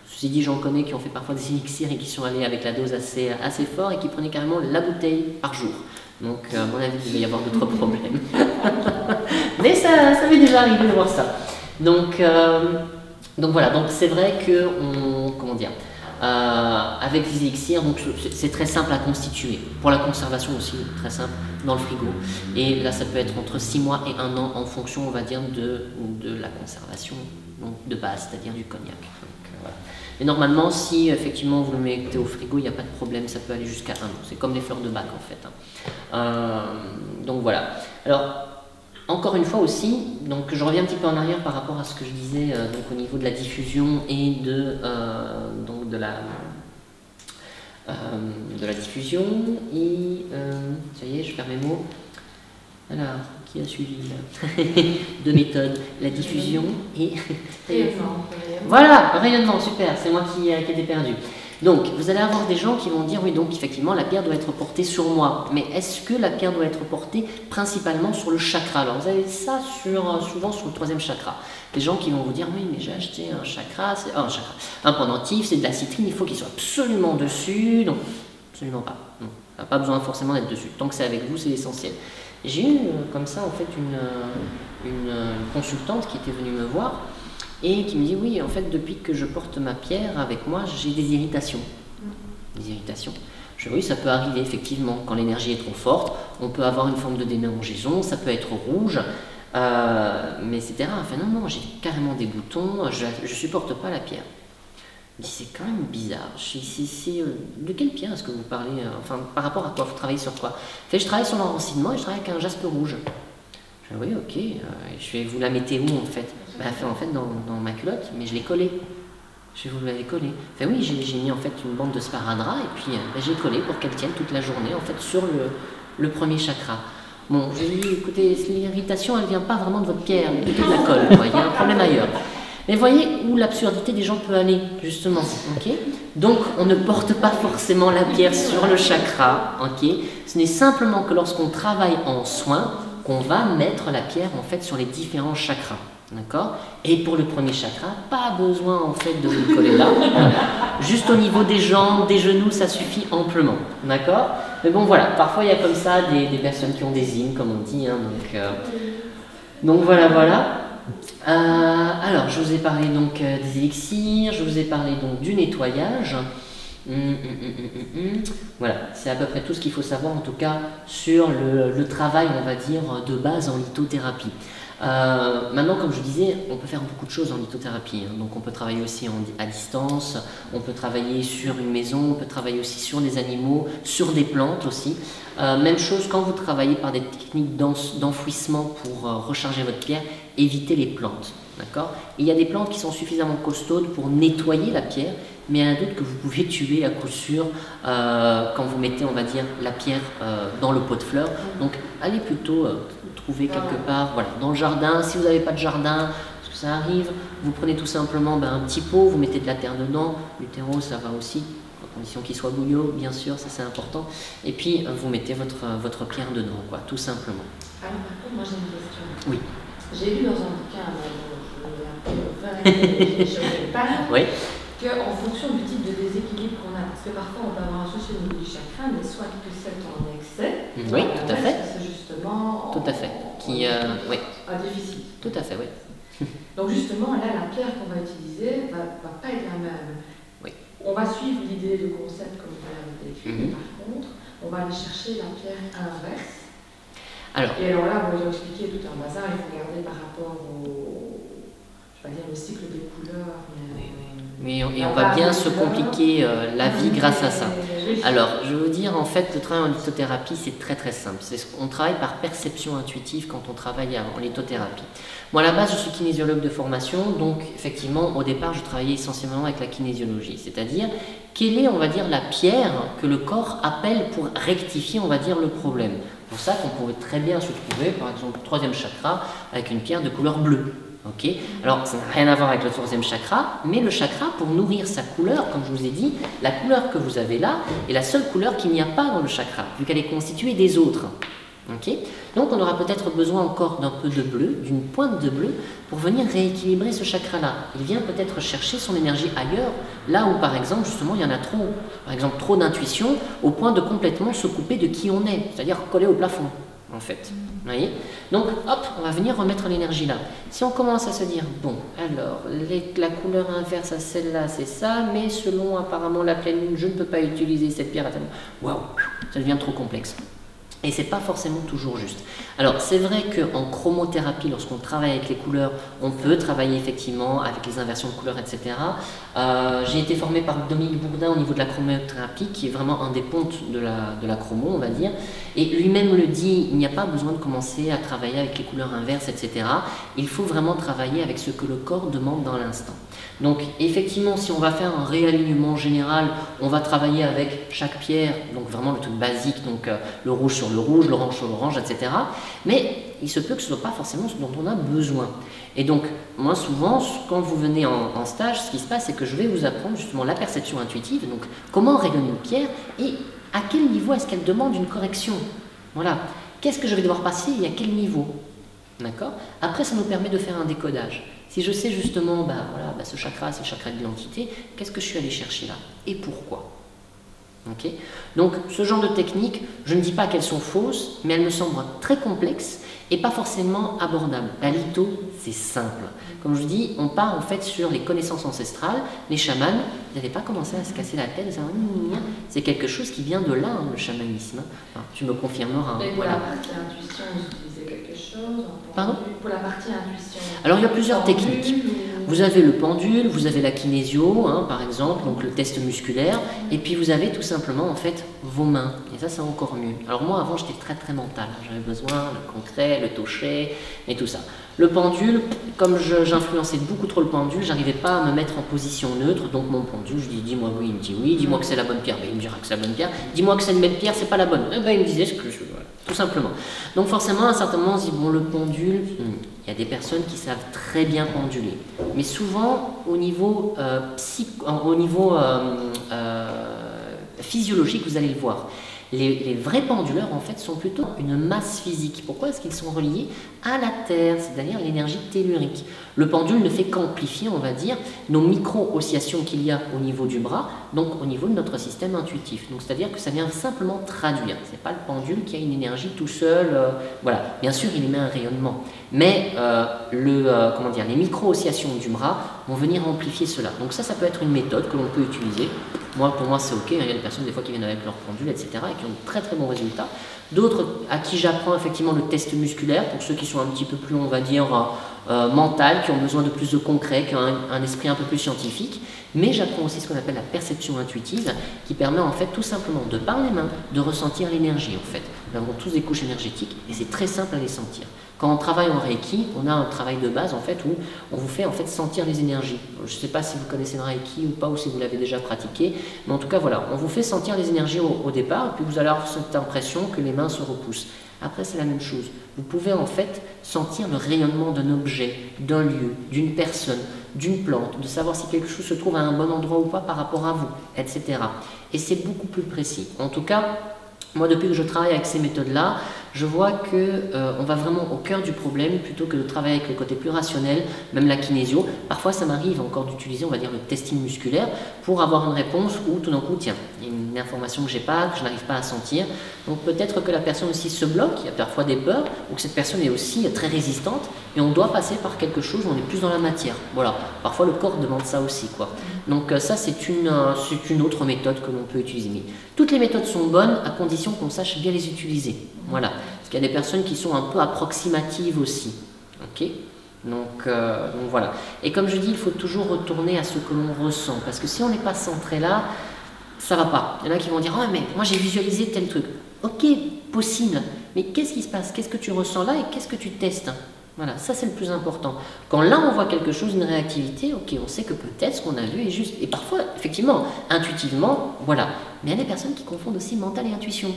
ceci dit j'en connais qui ont fait parfois des élixirs et qui sont allés avec la dose assez fort et qui prenaient carrément la bouteille par jour. Donc à mon avis il va y avoir d'autres problèmes. Mais ça m'est déjà arrivé de voir ça. Donc voilà, donc c'est vrai que comment dire, avec les élixirs, donc c'est très simple à constituer. Pour la conservation aussi, très simple, dans le frigo. Et là, ça peut être entre 6 mois et 1 an en fonction, on va dire, de la conservation donc de base, c'est-à-dire du cognac. Donc, voilà. Et normalement, si effectivement vous le mettez au frigo, il n'y a pas de problème, ça peut aller jusqu'à 1 an. C'est comme les fleurs de bac en fait. Hein. Donc voilà. Alors, encore une fois aussi, donc je reviens un petit peu en arrière par rapport à ce que je disais donc au niveau de la diffusion et donc de la diffusion. Et ça y est, je perds mes mots. Alors, qui a suivi là? Deux méthodes, la diffusion et Rayonnement. Voilà, rayonnement, super, c'est moi qui ai été perdu. Donc, vous allez avoir des gens qui vont dire, oui, donc effectivement, la pierre doit être portée sur moi. Mais est-ce que la pierre doit être portée principalement sur le chakra? Alors, vous avez ça souvent sur le 3e chakra. Des gens qui vont vous dire, oui, mais j'ai acheté un chakra, un pendentif, c'est de la citrine, il faut qu'il soit absolument dessus. Non, absolument pas. Non, ça n'a pas besoin forcément d'être dessus. Tant que c'est avec vous, c'est l'essentiel. J'ai eu comme ça, en fait, une consultante qui était venue me voir et qui me dit, oui, en fait, depuis que je porte ma pierre avec moi, j'ai des irritations. Des irritations. Je dis, oui, ça peut arriver, effectivement. Quand l'énergie est trop forte, on peut avoir une forme de démangeaison, ça peut être rouge, mais etc. Enfin, non, j'ai carrément des boutons, je supporte pas la pierre. Je dis, c'est quand même bizarre. De quelle pierre est-ce que vous parlez enfin, par rapport à quoi? Vous travaillez sur quoi? Je travaille sur l'enracinement et je travaille avec un jaspe rouge. Je dis, oui, ok. Je vais vous la mettez où en fait? En fait, dans ma culotte, mais je l'ai collée. Je vais vous l'avez collée. Oui, j'ai mis en fait une bande de sparadrap et puis j'ai collé pour qu'elle tienne toute la journée en fait sur le 1er chakra. Bon, j'ai dit, écoutez, l'irritation, elle vient pas vraiment de votre pierre, mais plutôt de la colle. Il y a un problème ailleurs. Mais voyez où l'absurdité des gens peut aller, justement. Okay, donc, on ne porte pas forcément la pierre sur le chakra. Okay, ce n'est simplement que lorsqu'on travaille en soin, qu'on va mettre la pierre en fait sur les différents chakras. D'accord? Et pour le 1er chakra, pas besoin en fait de vous coller là. Juste au niveau des jambes, des genoux, ça suffit amplement. D'accord? Mais bon, voilà. Parfois, il y a comme ça des personnes qui ont des zines, comme on dit. Hein, donc voilà. Alors, je vous ai parlé donc des élixirs, je vous ai parlé donc du nettoyage. Voilà, c'est à peu près tout ce qu'il faut savoir en tout cas sur le travail, on va dire, de base en lithothérapie. Maintenant, comme je disais, on peut faire beaucoup de choses en lithothérapie. Hein. Donc, on peut travailler aussi à distance, on peut travailler sur une maison, on peut travailler aussi sur des animaux, sur des plantes aussi. Même chose quand vous travaillez par des techniques d'enfouissement pour recharger votre pierre, évitez les plantes. D'accord? Il y a des plantes qui sont suffisamment costaudes pour nettoyer la pierre, mais il y en a d'autres que vous pouvez tuer à coup sûr quand vous mettez, on va dire, la pierre dans le pot de fleurs. Donc, allez plutôt trouver quelque part, voilà, dans le jardin. Si vous n'avez pas de jardin, parce que ça arrive, vous prenez tout simplement un petit pot, vous mettez de la terre dedans, du terreau, ça va aussi, à condition qu'il soit bouillot, bien sûr, ça c'est important. Et puis, vous mettez votre pierre dedans, quoi, tout simplement. Alors, par contre, moi j'ai une question. Oui. J'ai lu dans un bouquin, je ne pas oui. qu'en fonction du type de déséquilibre qu'on a, parce que parfois on peut avoir un souci au niveau du chakra, mais soit que c'est en excès, oui, tout à fait. C'est justement tout à fait. Oui. Un déficit. Tout à fait, oui. Donc justement, là, la pierre qu'on va utiliser va pas être la même. Oui. On va suivre l'idée, le concept comme vous l'avez décrit, par contre, on va aller chercher la pierre inverse. Et alors là, on va expliquer tout un bazar, il faut regarder par rapport je vais dire, le cycle des couleurs. Mais on va bien se compliquer la vie grâce à ça. Alors, je veux dire, en fait, le travail en lithothérapie, c'est très très simple. On travaille par perception intuitive quand on travaille en lithothérapie. Moi, à la base, je suis kinésiologue de formation, donc effectivement, au départ, je travaillais essentiellement avec la kinésiologie. C'est-à-dire, quelle est, on va dire, la pierre que le corps appelle pour rectifier, on va dire, le problème. C'est pour ça qu'on pourrait très bien se trouver, par exemple, 3e chakra, avec une pierre de couleur bleue. Ok, alors ça n'a rien à voir avec le 14e chakra, mais le chakra, pour nourrir sa couleur, comme je vous ai dit, la couleur que vous avez là est la seule couleur qu'il n'y a pas dans le chakra, vu qu'elle est constituée des autres. Okay, donc on aura peut-être besoin encore d'un peu de bleu, d'une pointe de bleu, pour venir rééquilibrer ce chakra-là. Il vient peut-être chercher son énergie ailleurs, là où par exemple, justement, il y en a trop. Par exemple, trop d'intuition, au point de complètement se couper de qui on est, c'est-à-dire coller au plafond. En fait, vous voyez. Donc, hop, on va venir remettre l'énergie là. Si on commence à se dire, bon, alors, la couleur inverse à celle-là, c'est ça, mais selon apparemment la pleine lune, je ne peux pas utiliser cette pierre à tel moment. Waouh, ça devient trop complexe. Et c'est pas forcément toujours juste. Alors, c'est vrai qu'en chromothérapie, lorsqu'on travaille avec les couleurs, on peut travailler effectivement avec les inversions de couleurs, etc. J'ai été formé par Dominique Bourdin au niveau de la chromothérapie, qui est vraiment un des pontes de la chromo, on va dire. Et lui-même le dit, il n'y a pas besoin de commencer à travailler avec les couleurs inverses, etc. Il faut vraiment travailler avec ce que le corps demande dans l'instant. Donc, effectivement, si on va faire un réalignement général, on va travailler avec chaque pierre, donc vraiment le truc basique, donc le rouge sur le rouge, l'orange sur l'orange, etc. Mais il se peut que ce ne soit pas forcément ce dont on a besoin. Et donc, moi souvent, quand vous venez en stage, ce qui se passe, c'est que je vais vous apprendre justement la perception intuitive, donc comment rayonne une pierre et à quel niveau est-ce qu'elle demande une correction. Voilà. Qu'est-ce que je vais devoir passer et à quel niveau? D'accord? Après, ça nous permet de faire un décodage. Si je sais justement, ce chakra, c'est le chakra de l'identité, qu'est-ce que je suis allé chercher là? Et pourquoi? Okay. Donc, ce genre de techniques, je ne dis pas qu'elles sont fausses, mais elles me semblent très complexes et pas forcément abordables. La litho, c'est simple. Comme je vous dis, on part en fait sur les connaissances ancestrales. Les chamans, vous n'allez pas commencer à se casser la tête, c'est quelque chose qui vient de là, hein, le chamanisme. Enfin, tu me confirmeras. Et pour la partie intuition, vous utilisez quelque chose? Pardon? Pour la partie intuition. Alors, il y a plusieurs techniques. Vous avez le pendule, vous avez la kinésio, hein, par exemple, donc le test musculaire, et puis vous avez tout simplement en fait vos mains. Et ça, c'est encore mieux. Alors moi, avant, j'étais très mental. J'avais besoin le concret, le toucher, et tout ça. Le pendule, comme j'influençais beaucoup trop le pendule, j'arrivais pas à me mettre en position neutre. Donc mon pendule, je dis dis-moi oui, il me dit oui. Dis-moi que c'est la bonne pierre, ben, il me dira que c'est la bonne pierre. Dis-moi que c'est une belle pierre, c'est pas la bonne. Eh ben, il me disait ce que je veux. Voilà. Tout simplement. Donc forcément, à un certain moment, on se dit bon, le pendule, il y a des personnes qui savent très bien penduler. Mais souvent, au niveau, physiologique, vous allez le voir. Les vrais penduleurs, en fait, sont plutôt une masse physique. Pourquoi est-ce qu'ils sont reliés à la Terre, c'est-à-dire l'énergie tellurique? Le pendule ne fait qu'amplifier, on va dire, nos micro-oscillations qu'il y a au niveau du bras, donc au niveau de notre système intuitif. Donc, c'est-à-dire que ça vient simplement traduire. Ce n'est pas le pendule qui a une énergie tout seul. Voilà. Bien sûr, il émet un rayonnement. Mais les micro-oscillations du bras vont venir amplifier cela. Donc ça peut être une méthode que l'on peut utiliser. Pour moi, c'est ok. Il y a des personnes des fois qui viennent avec leur pendule, etc. et qui ont de très bons résultats. D'autres à qui j'apprends effectivement le test musculaire, pour ceux qui sont un petit peu plus, on va dire, mental, qui ont besoin de plus de concret, qui ont un esprit un peu plus scientifique. Mais j'apprends aussi ce qu'on appelle la perception intuitive, qui permet en fait tout simplement, de par les mains, de ressentir l'énergie en fait. Nous avons tous des couches énergétiques et c'est très simple à les sentir. Quand on travaille en Reiki, on a un travail de base en fait où on vous fait en fait sentir les énergies. Je ne sais pas si vous connaissez le Reiki ou pas, ou si vous l'avez déjà pratiqué, mais en tout cas voilà, on vous fait sentir les énergies au départ, et puis vous allez avoir cette impression que les mains se repoussent. Après c'est la même chose. Vous pouvez en fait sentir le rayonnement d'un objet, d'un lieu, d'une personne, d'une plante, de savoir si quelque chose se trouve à un bon endroit ou pas par rapport à vous, etc. Et c'est beaucoup plus précis. En tout cas, moi, depuis que je travaille avec ces méthodes-là, je vois qu'on va vraiment au cœur du problème plutôt que de travailler avec le côté plus rationnel, même la kinésio. Parfois, ça m'arrive encore d'utiliser, on va dire, le testing musculaire pour avoir une réponse où tout d'un coup, tiens, il y a une information que j'ai pas, que je n'arrive pas à sentir. Donc peut-être que la personne aussi se bloque, il y a parfois des peurs, ou que cette personne est aussi très résistante, et on doit passer par quelque chose où on est plus dans la matière. Voilà, parfois le corps demande ça aussi, quoi. Donc ça, c'est une autre méthode que l'on peut utiliser. Mais toutes les méthodes sont bonnes à condition qu'on sache bien les utiliser. Voilà. Parce qu'il y a des personnes qui sont un peu approximatives aussi. Ok ? Donc voilà. Et comme je dis, il faut toujours retourner à ce que l'on ressent. Parce que si on n'est pas centré là, ça va pas. Il y en a qui vont dire « Oh mais moi j'ai visualisé tel truc. » Ok, possible. Mais qu'est-ce qui se passe? Qu'est-ce que tu ressens là et qu'est-ce que tu testes? Voilà, ça c'est le plus important. Quand là on voit quelque chose, une réactivité, ok, on sait que peut-être ce qu'on a vu est juste. Et parfois, effectivement, intuitivement, voilà. Mais il y a des personnes qui confondent aussi mental et intuition.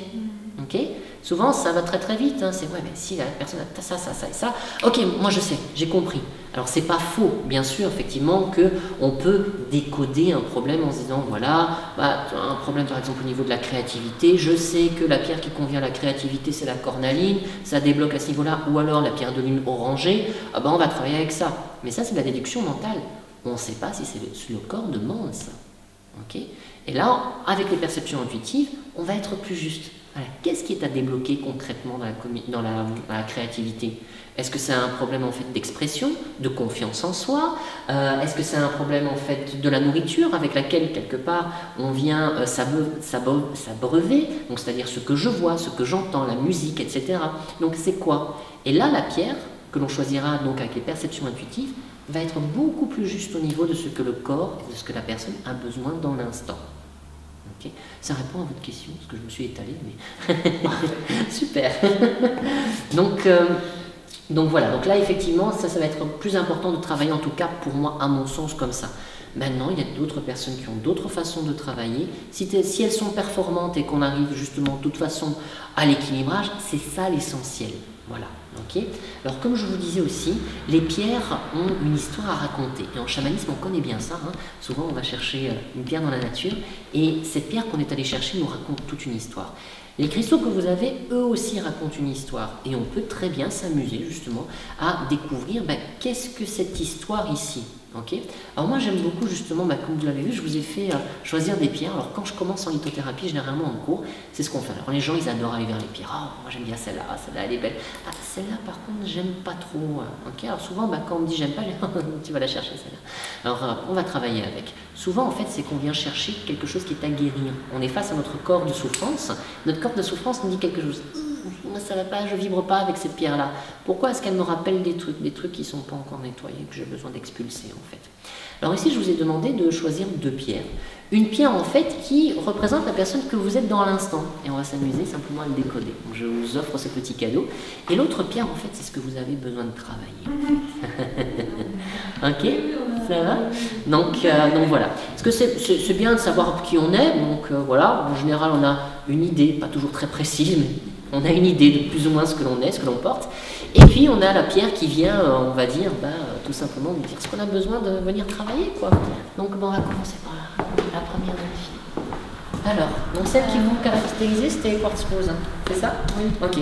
Ok, souvent ça va très très vite, hein. C'est ouais, mais si la personne a ça, ça, ça et ça, ok, moi je sais, j'ai compris. Alors c'est pas faux, bien sûr, effectivement, qu'on peut décoder un problème en se disant voilà, un problème par exemple au niveau de la créativité, je sais que la pierre qui convient à la créativité c'est la cornaline, ça débloque à ce niveau-là, ou alors la pierre de lune orangée, on va travailler avec ça. Mais ça c'est de la déduction mentale, on ne sait pas si le corps demande ça. Ok, et là, avec les perceptions intuitives, on va être plus juste. Voilà. Qu'est-ce qui est à débloquer concrètement dans la créativité? Est-ce que c'est un problème en fait d'expression, de confiance en soi? Est-ce que c'est un problème en fait de la nourriture avec laquelle quelque part on vient s'abreuver, donc c'est-à-dire ce que je vois, ce que j'entends, la musique, etc. Donc c'est quoi? Et là, la pierre que l'on choisira donc avec les perceptions intuitives va être beaucoup plus juste au niveau de ce que le corps et de ce que la personne a besoin dans l'instant. Okay. Ça répond à votre question, parce que je me suis étalé, mais super. Donc voilà, donc là effectivement, ça va être plus important de travailler, en tout cas pour moi, à mon sens, comme ça. Maintenant, il y a d'autres personnes qui ont d'autres façons de travailler. Si elles sont performantes et qu'on arrive justement de toute façon à l'équilibrage, c'est ça l'essentiel. Voilà. Okay. Alors comme je vous disais aussi, les pierres ont une histoire à raconter. Et en chamanisme, on connaît bien ça. Hein. Souvent, on va chercher une pierre dans la nature. Et cette pierre qu'on est allé chercher nous raconte toute une histoire. Les cristaux que vous avez, eux aussi racontent une histoire. Et on peut très bien s'amuser justement à découvrir qu'est-ce que cette histoire ici. Okay. Alors moi j'aime beaucoup justement, comme vous l'avez vu, je vous ai fait choisir des pierres. Alors quand je commence en lithothérapie, généralement en cours, c'est ce qu'on fait. Alors les gens ils adorent aller vers les pierres. Moi j'aime bien celle-là, celle-là elle est belle. Celle-là par contre j'aime pas trop. Okay. Alors souvent quand on me dit j'aime pas, tu vas la chercher celle-là. Alors on va travailler avec. Souvent en fait c'est qu'on vient chercher quelque chose qui est à guérir. On est face à notre corps de souffrance. Notre corps de souffrance nous dit quelque chose. Moi ça va pas, je vibre pas avec cette pierre-là. Pourquoi est-ce qu'elle me rappelle des trucs qui sont pas encore nettoyés, que j'ai besoin d'expulser en fait. Alors ici je vous ai demandé de choisir deux pierres. Une pierre en fait qui représente la personne que vous êtes dans l'instant. Et on va s'amuser simplement à le décoder. Donc, je vous offre ce petit cadeau. Et l'autre pierre en fait c'est ce que vous avez besoin de travailler. Ok, ça va donc voilà. Parce que c'est bien de savoir qui on est. Donc voilà, en général on a une idée, pas toujours très précise, mais on a une idée de plus ou moins ce que l'on est, ce que l'on porte. Et puis on a la pierre qui vient, on va dire, tout simplement nous dire ce qu'on a besoin de venir travailler, quoi. Donc on va commencer par la première de la fille. Alors, donc celle qui vous caractérisait, c'était le quartz rose, hein. C'est ça? Oui. Ok.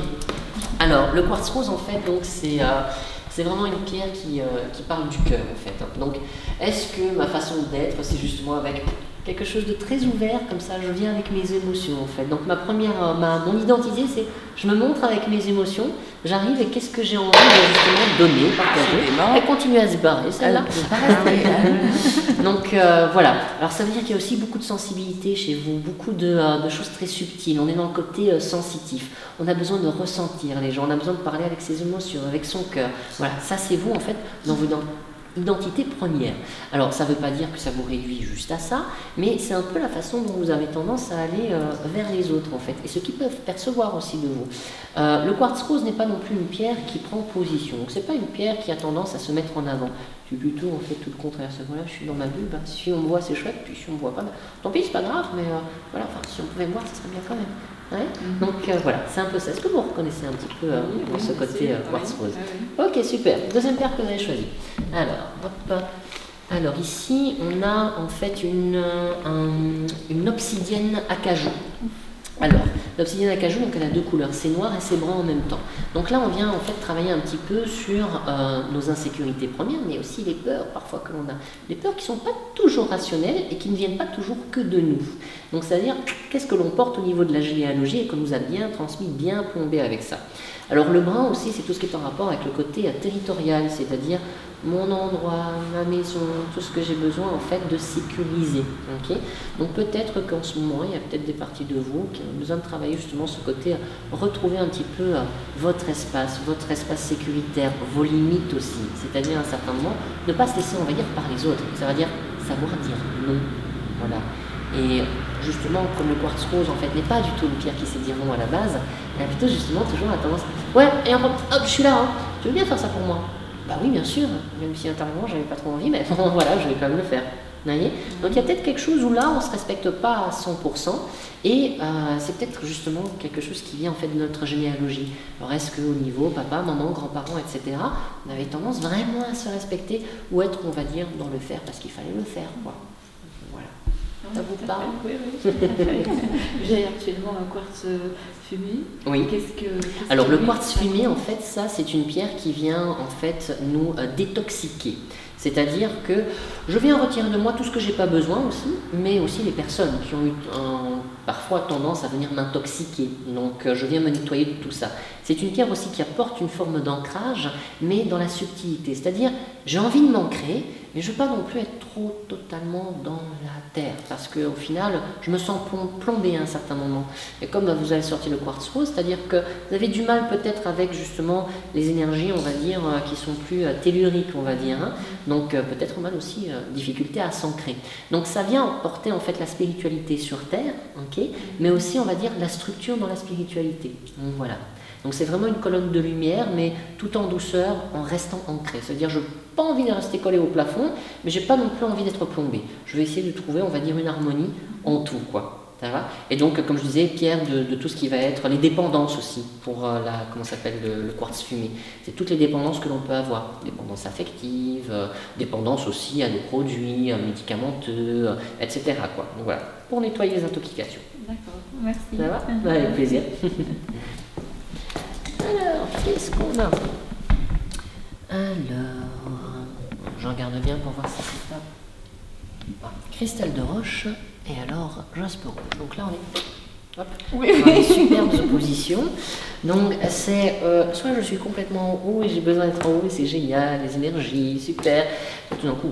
Alors, le quartz rose, en fait, donc c'est vraiment une pierre qui parle du cœur, en fait. Donc, est-ce que ma façon d'être, c'est justement avec quelque chose de très ouvert, comme ça, je viens avec mes émotions, en fait. Donc, mon identité, c'est je me montre avec mes émotions, j'arrive et qu'est-ce que j'ai envie de justement donner, partager. Elle continue à se barrer, celle-là. Donc, voilà. Alors, ça veut dire qu'il y a aussi beaucoup de sensibilité chez vous, beaucoup de choses très subtiles. On est dans le côté sensitif. On a besoin de ressentir les gens, on a besoin de parler avec ses émotions, avec son cœur. Voilà, ça, c'est vous, en fait, dans vos identité première. Alors, ça ne veut pas dire que ça vous réduit juste à ça, mais c'est un peu la façon dont vous avez tendance à aller vers les autres, en fait, et ce qu'ils peuvent percevoir aussi de vous. Le quartz rose n'est pas non plus une pierre qui prend position, donc c'est pas une pierre qui a tendance à se mettre en avant. C'est plutôt, en fait, tout le contraire. Voilà, je suis dans ma bulle, si on me voit, c'est chouette, puis si on me voit pas, tant pis, c'est pas grave, mais voilà, si on pouvait me voir, ça serait bien quand même. Ouais. Donc voilà, c'est un peu ça. Est-ce que vous reconnaissez un petit peu dans ce côté quartz rose? Ok, super. Deuxième paire que vous avez choisie. Alors, hop. Alors ici, on a en fait une obsidienne acajou. Alors, l'obsidienne acajou, donc elle a deux couleurs, c'est noir et c'est brun en même temps. Donc là, on vient en fait travailler un petit peu sur nos insécurités premières, mais aussi les peurs parfois que l'on a. Les peurs qui ne sont pas toujours rationnelles et qui ne viennent pas toujours que de nous. Donc, c'est-à-dire, qu'est-ce que l'on porte au niveau de la généalogie et qu'on nous a bien transmis, bien plombé avec ça. Alors, le brun aussi, c'est tout ce qui est en rapport avec le côté territorial, c'est-à-dire mon endroit, ma maison, tout ce que j'ai besoin en fait de sécuriser. Okay. Donc peut-être qu'en ce moment, il y a peut-être des parties de vous qui ont besoin de travailler justement ce côté, retrouver un petit peu votre espace sécuritaire, vos limites aussi. C'est-à-dire à un certain moment, ne pas se laisser envahir par les autres. Ça veut dire savoir dire non. Voilà. Et justement, comme le quartz rose en fait n'est pas du tout une pierre qui sait dire non à la base, elle a plutôt justement toujours la tendance, ouais, et hop, je suis là, hein. Tu veux bien faire ça pour moi? Bah oui, bien sûr, même si intérieurement j'avais pas trop envie, mais bon, voilà, je vais quand même le faire. Vous voyez? Donc il y a peut-être quelque chose où là on ne se respecte pas à 100%, et c'est peut-être justement quelque chose qui vient en fait de notre généalogie. Alors est-ce qu'au niveau papa, maman, grands-parents, etc., on avait tendance vraiment à se respecter, ou être, on va dire, dans le faire parce qu'il fallait le faire, quoi. Voilà. Ça vous parle? Oui, oui. J'ai actuellement un quartz fumé. Oui. Qu'est-ce Alors le quartz fumé, en fait, ça c'est une pierre qui vient en fait nous détoxiquer. C'est-à-dire que je viens retirer de moi tout ce que j'ai pas besoin aussi, mais aussi les personnes qui ont eu parfois tendance à venir m'intoxiquer. Donc je viens me nettoyer de tout ça. C'est une pierre aussi qui apporte une forme d'ancrage, mais dans la subtilité. C'est-à-dire, j'ai envie de m'ancrer, mais je ne veux pas non plus être trop totalement dans la terre, parce qu'au final, je me sens plombé à un certain moment. Et comme vous avez sorti le quartz rose, c'est-à-dire que vous avez du mal peut-être avec justement les énergies, on va dire, qui sont plus telluriques, on va dire. Hein. Donc peut-être mal aussi difficulté à s'ancrer. Donc ça vient porter en fait la spiritualité sur terre, okay, mais aussi on va dire la structure dans la spiritualité. Donc voilà. Donc c'est vraiment une colonne de lumière, mais tout en douceur, en restant ancré. C'est-à-dire, je n'ai pas envie de rester collé au plafond, mais je n'ai pas non plus envie d'être plombé. Je vais essayer de trouver, on va dire, une harmonie en tout, quoi. Ça va? Et donc, comme je disais, pierre de tout ce qui va être les dépendances aussi, pour comment s'appelle le quartz fumé. C'est toutes les dépendances que l'on peut avoir. Dépendance affective, dépendance aussi à des produits médicamenteux, etc. quoi. Donc voilà, pour nettoyer les intoxications. D'accord, merci. Ça va? Avec plaisir. Alors, qu'est-ce qu'on a? Alors, je regarde bien pour voir si c'est pas. Ah, cristal de roche, et alors jaspe rouge. Donc là, on est. Hop, oui. Dans les superbes oppositions. Donc, c'est soit je suis complètement en haut et j'ai besoin d'être en haut et c'est génial, les énergies, super. Et tout d'un coup,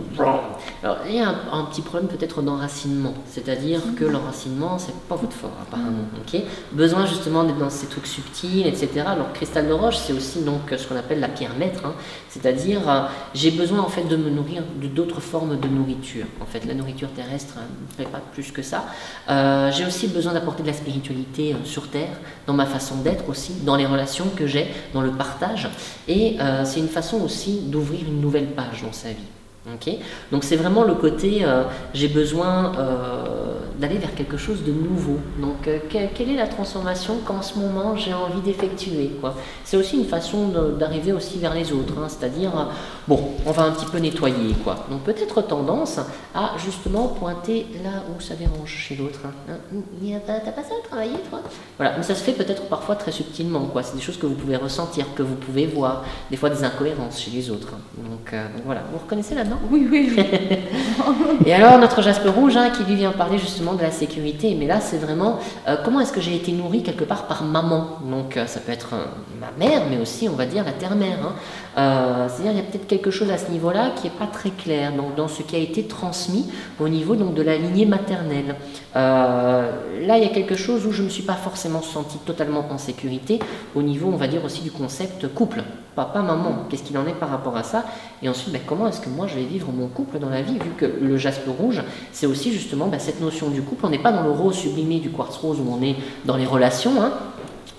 alors il y a un petit problème peut-être d'enracinement, c'est-à-dire que l'enracinement, c'est pas votre fort apparemment. Okay, besoin justement d'être dans ces trucs subtils, etc. Alors, cristal de roche, c'est aussi donc ce qu'on appelle la pierre maître, hein, c'est-à-dire j'ai besoin en fait de me nourrir d'autres formes de nourriture. En fait, la nourriture terrestre ne fait pas plus que ça. J'ai aussi besoin d'apporter de la spiritualité sur terre, dans ma façon d'être aussi, dans les relations que j'ai, dans le partage, et c'est une façon aussi d'ouvrir une nouvelle page dans sa vie. Okay, donc c'est vraiment le côté j'ai besoin d'aller vers quelque chose de nouveau. Donc quelle est la transformation qu'en ce moment j'ai envie d'effectuer, quoi. C'est aussi une façon d'arriver aussi vers les autres, hein, c'est-à-dire bon, on va un petit peu nettoyer, quoi. Donc peut-être tendance à justement pointer là où ça dérange chez l'autre. Hein. T'as pas ça à travailler, toi? Voilà, mais ça se fait peut-être parfois très subtilement, quoi. C'est des choses que vous pouvez ressentir, que vous pouvez voir, des fois des incohérences chez les autres. Donc voilà, vous reconnaissez là-dedans? Oui, oui, oui. Et alors notre jaspe rouge, hein, qui lui vient parler justement de la sécurité, mais là c'est vraiment comment est-ce que j'ai été nourrie quelque part par maman. Donc ça peut être ma mère, mais aussi on va dire la terre-mère. Hein. C'est-à-dire il y a peut-être quelque chose à ce niveau-là qui n'est pas très clair, donc dans ce qui a été transmis au niveau donc, de la lignée maternelle. Là il y a quelque chose où je ne me suis pas forcément sentie totalement en sécurité, au niveau on va dire aussi du concept couple. Papa, maman, qu'est-ce qu'il en est par rapport à ça? Et ensuite, ben, comment est-ce que moi je vais vivre mon couple dans la vie, vu que le jaspe rouge, c'est aussi justement ben, cette notion du couple. On n'est pas dans le rose sublimé du quartz rose où on est dans les relations, hein,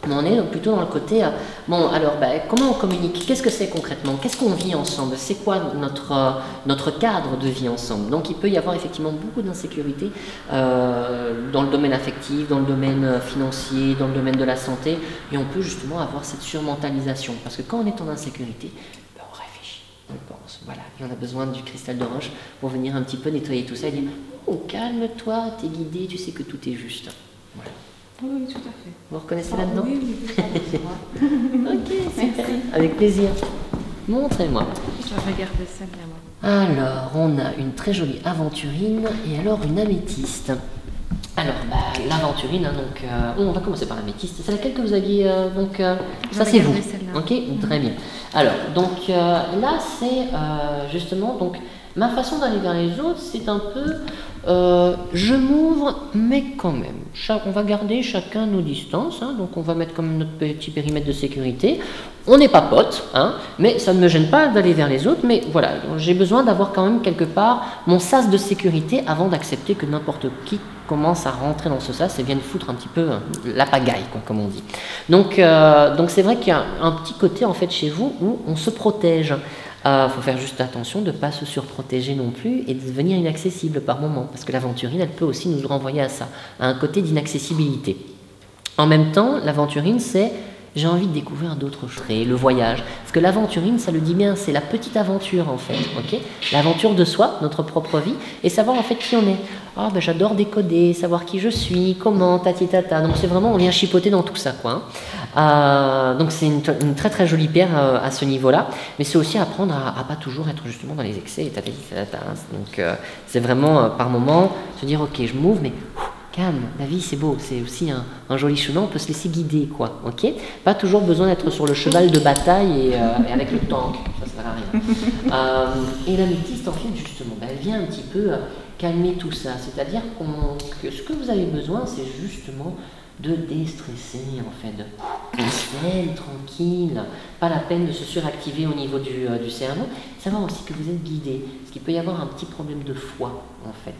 mais on est plutôt dans le côté, bon alors ben, comment on communique? Qu'est-ce que c'est concrètement? Qu'est-ce qu'on vit ensemble? C'est quoi notre cadre de vie ensemble? Donc il peut y avoir effectivement beaucoup d'insécurité dans le domaine affectif, dans le domaine financier, dans le domaine de la santé, et on peut justement avoir cette surmentalisation, parce que quand on est en insécurité, on pense, voilà, et on a besoin du cristal de roche pour venir un petit peu nettoyer tout ça et dire oh, calme-toi, t'es guidé, tu sais que tout est juste. Voilà. Oui, tout à fait. Vous reconnaissez là-dedans? Oui, oui, ok, super, avec plaisir. Montrez-moi. Je vais regarder celle-là, moi. Alors, on a une très jolie aventurine et alors une améthyste. Alors, bah, l'aventurine, hein, donc, on va commencer par l'améthyste. C'est laquelle que vous aviez, donc, ça c'est vous. Ok, très bien. Alors, donc là, c'est justement, donc, ma façon d'aller vers les autres, c'est un peu, je m'ouvre, mais quand même. On va garder chacun nos distances, hein, donc on va mettre comme notre petit périmètre de sécurité. On n'est pas potes, hein, mais ça ne me gêne pas d'aller vers les autres, mais voilà, j'ai besoin d'avoir quand même quelque part mon sas de sécurité avant d'accepter que n'importe qui commence à rentrer dans ce sas et vienne foutre un petit peu la pagaille, quoi, comme on dit. Donc c'est vrai qu'il y a un petit côté en fait chez vous où on se protège. Faut faire juste attention de ne pas se surprotéger non plus et de devenir inaccessible par moment, parce que l'aventurine, elle peut aussi nous renvoyer à ça, à un côté d'inaccessibilité. En même temps, l'aventurine, c'est j'ai envie de découvrir d'autres choses, le voyage. Parce que l'aventurine, ça le dit bien, c'est la petite aventure en fait, ok? L'aventure de soi, notre propre vie, et savoir en fait qui on est. Ah ben j'adore décoder, savoir qui je suis, comment, tati tata. Donc c'est vraiment, on vient chipoter dans tout ça, quoi. Donc c'est une très très jolie pierre à ce niveau-là, mais c'est aussi apprendre à pas toujours être justement dans les excès et tata tata. Donc c'est vraiment par moment se dire ok, je m'ouvre, mais calme, la vie c'est beau, c'est aussi un joli chemin, on peut se laisser guider, quoi, ok? Pas toujours besoin d'être sur le cheval de bataille et avec le tank, ça sert à rien. Et l'améthyste, en fait, justement, elle vient un petit peu calmer tout ça, c'est-à-dire que ce que vous avez besoin, c'est justement de déstresser, en fait, de zen, tranquille, pas la peine de se suractiver au niveau du cerveau, savoir aussi que vous êtes guidé, parce qu'il peut y avoir un petit problème de foi, en fait.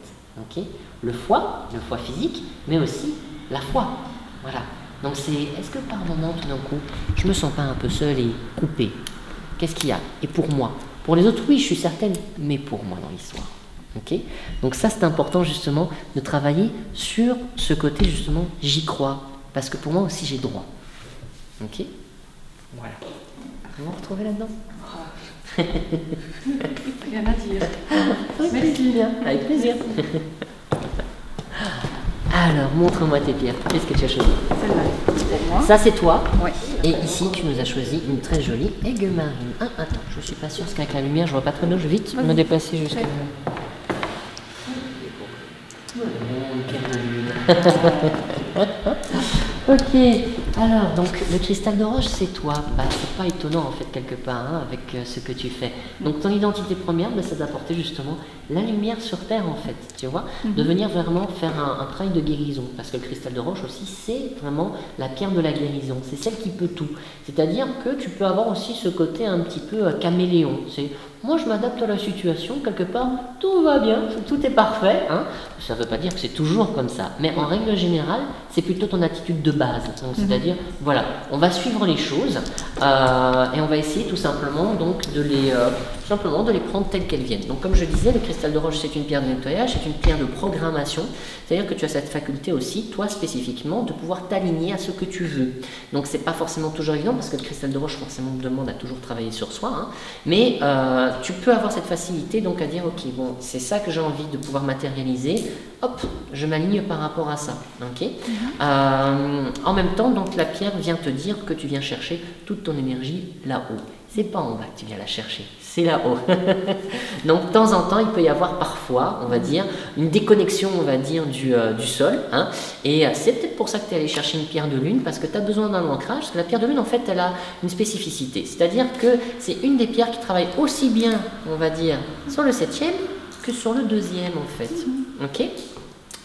Okay. Le foie physique, mais aussi la foi. Voilà. Donc c'est, est-ce que par moment, tout d'un coup, je me sens pas un peu seule et coupée? Qu'est-ce qu'il y a? Et pour moi? Pour les autres, oui, je suis certaine, mais pour moi dans l'histoire. Okay. Donc ça, c'est important justement de travailler sur ce côté justement, j'y crois, parce que pour moi aussi, j'ai droit. Ok. Voilà. Vous vous retrouvez là-dedans? Rien à dire. Merci bien, avec plaisir. Alors, montre-moi tes pierres. Qu'est-ce que tu as choisi? Celle-là, pour moi. Ça, c'est toi. Oui. Et ici, tu nous as choisi une très jolie aiguë marine. Ah, attends, je suis pas sûre, parce qu'avec la lumière, je vois pas très bien. Je vais vite me déplacer jusqu'à... Ok, alors donc le cristal de roche c'est toi, c'est pas étonnant en fait quelque part avec ce que tu fais. Donc ton identité première c'est d'apporter justement la lumière sur terre en fait, tu vois, de venir vraiment faire un travail de guérison, parce que le cristal de roche aussi c'est vraiment la pierre de la guérison, c'est celle qui peut tout, c'est-à-dire que tu peux avoir aussi ce côté un petit peu caméléon, c'est moi je m'adapte à la situation, quelque part tout va bien, tout est parfait, hein. Ça ne veut pas dire que c'est toujours comme ça, mais en règle générale c'est plutôt ton attitude de base, c'est-à-dire voilà, on va suivre les choses et on va essayer tout simplement donc de les prendre telles qu'elles viennent. Donc comme je disais, le cristal de roche c'est une pierre de nettoyage, c'est une pierre de programmation, c'est-à-dire que tu as cette faculté aussi, toi spécifiquement, de pouvoir t'aligner à ce que tu veux. Donc c'est pas forcément toujours évident parce que le cristal de roche forcément demande à toujours travailler sur soi, hein, mais tu peux avoir cette facilité donc à dire ok bon c'est ça que j'ai envie de pouvoir matérialiser, hop je m'aligne par rapport à ça, ok. En même temps donc la pierre vient te dire que tu viens chercher toute ton énergie là-haut. C'est pas en bas que tu viens la chercher, c'est là-haut. Donc de temps en temps, il peut y avoir parfois, on va dire, une déconnexion, on va dire, du sol. Hein, et c'est peut-être pour ça que tu es allé chercher une pierre de lune, parce que tu as besoin d'un ancrage, parce que la pierre de lune, en fait, elle a une spécificité. C'est-à-dire que c'est une des pierres qui travaille aussi bien, on va dire, sur le 7e que sur le 2e, en fait. Ok.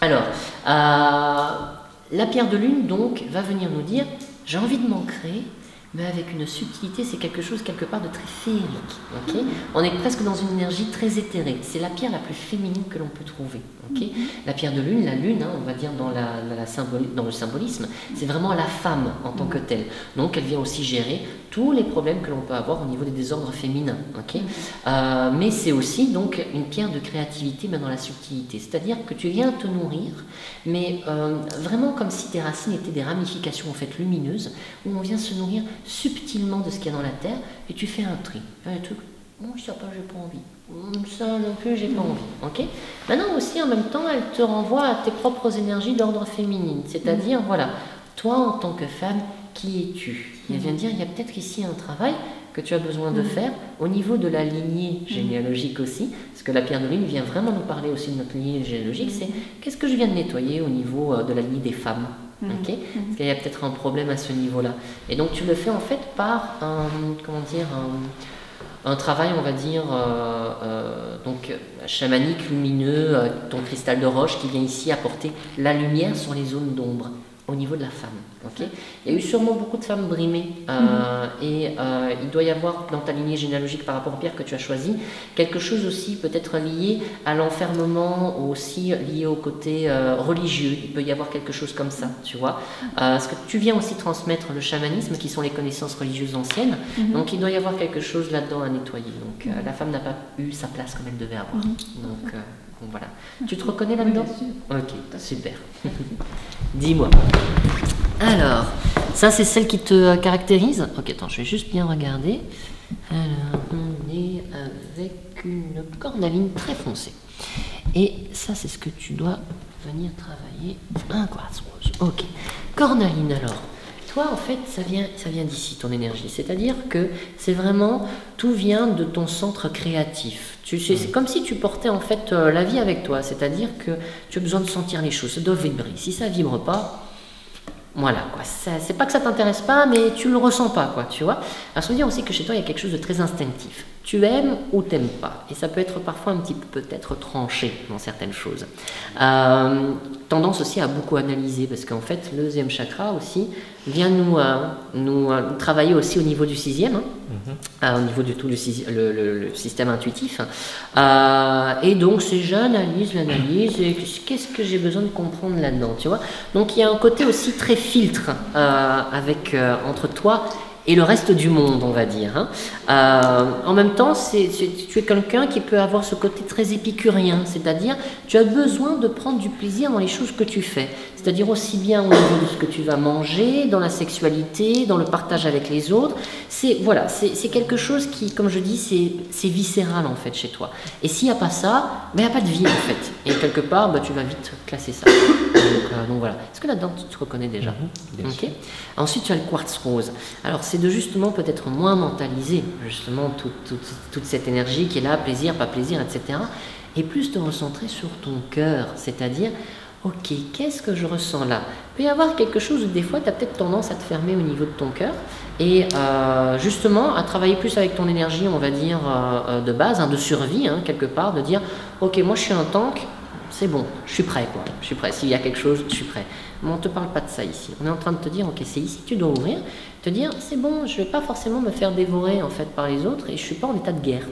Alors, la pierre de lune, donc, va venir nous dire, j'ai envie de m'ancrer, mais avec une subtilité, c'est quelque chose quelque part de très féerique. Okay, on est presque dans une énergie très éthérée. C'est la pierre la plus féminine que l'on peut trouver. Okay, la pierre de lune, la lune, hein, on va dire dans le symbolisme, c'est vraiment la femme en tant que telle. Donc elle vient aussi gérer tous les problèmes que l'on peut avoir au niveau des désordres féminins. Okay, mais c'est aussi donc une pierre de créativité, mais dans la subtilité. C'est-à-dire que tu viens te nourrir, mais vraiment comme si tes racines étaient des ramifications en fait lumineuses, où on vient se nourrir subtilement de ce qu'il y a dans la terre, et tu fais un tri. Un truc, bon, je sais pas, j'ai pas envie. Ça non plus, j'ai pas envie. Ok. Maintenant aussi, en même temps, elle te renvoie à tes propres énergies d'ordre féminine. C'est-à-dire, voilà, toi en tant que femme, qui es-tu? Elle vient de dire, il y a peut-être ici un travail que tu as besoin de faire au niveau de la lignée généalogique aussi, parce que la pierre de lune vient vraiment nous parler aussi de notre lignée généalogique, c'est qu'est-ce que je viens de nettoyer au niveau de la lignée des femmes. Okay, parce qu'il y a peut-être un problème à ce niveau-là. Et donc tu le fais en fait par un travail, on va dire, donc chamanique, lumineux, ton cristal de roche qui vient ici apporter la lumière sur les zones d'ombre. au niveau de la femme. Okay, il y a eu sûrement beaucoup de femmes brimées et il doit y avoir dans ta lignée généalogique par rapport aux pierres que tu as choisies quelque chose aussi peut-être lié à l'enfermement ou aussi lié au côté religieux. Il peut y avoir quelque chose comme ça, tu vois. Parce que tu viens aussi transmettre le chamanisme qui sont les connaissances religieuses anciennes. Donc il doit y avoir quelque chose là-dedans à nettoyer. Donc la femme n'a pas eu sa place comme elle devait avoir. Donc voilà. Tu te reconnais là-dedans? Ok, super. Dis-moi. Alors, ça c'est celle qui te caractérise? Ok, attends, je vais juste bien regarder. Alors, on est avec une cornaline très foncée. Et ça c'est ce que tu dois venir travailler. Un quartz rose. Ok. Cornaline alors. Toi, en fait, ça vient d'ici, ton énergie. C'est-à-dire que c'est vraiment, tout vient de ton centre créatif. C'est comme si tu portais en fait la vie avec toi. C'est-à-dire que tu as besoin de sentir les choses. Ça doit vibrer. Si ça vibre pas, voilà, quoi. C'est pas que ça t'intéresse pas, mais tu le ressens pas, quoi, tu vois. Alors, ça veut dire aussi que chez toi, il y a quelque chose de très instinctif. Tu aimes ou t'aimes pas. Et ça peut être parfois un petit peu peut-être tranché dans certaines choses. Tendance aussi à beaucoup analyser, parce qu'en fait, le deuxième chakra aussi vient nous travailler aussi au niveau du sixième, au niveau du tout le système intuitif. Et donc, c'est l'analyse, et qu'est-ce que j'ai besoin de comprendre là-dedans, tu vois. Donc, il y a un côté aussi très filtre entre toi et le reste du monde, on va dire. En même temps, tu es quelqu'un qui peut avoir ce côté très épicurien, c'est-à-dire tu as besoin de prendre du plaisir dans les choses que tu fais, c'est-à-dire aussi bien au niveau de ce que tu vas manger, dans la sexualité, dans le partage avec les autres. C'est quelque chose qui, comme je dis, c'est viscéral en fait chez toi. Et s'il n'y a pas ça, il n'y a pas de vie en fait. Et quelque part, tu vas vite classer ça. Donc voilà. Est-ce que là-dedans tu te reconnais déjà? Ok. Ensuite, tu as le quartz rose. Alors, c'est de justement peut-être moins mentaliser justement toute cette énergie qui est là, plaisir, pas plaisir, etc. Et plus te recentrer sur ton cœur, c'est-à-dire, ok, qu'est-ce que je ressens là? Il peut y avoir quelque chose où des fois tu as peut-être tendance à te fermer au niveau de ton cœur et justement à travailler plus avec ton énergie, on va dire, de base, de survie, quelque part, de dire, ok, moi je suis un tank, c'est bon, je suis prêt, quoi. Je suis prêt, s'il y a quelque chose, je suis prêt. Mais on ne te parle pas de ça ici. On est en train de te dire, ok, c'est ici que tu dois ouvrir, te dire, c'est bon, je ne vais pas forcément me faire dévorer en fait par les autres et je ne suis pas en état de guerre.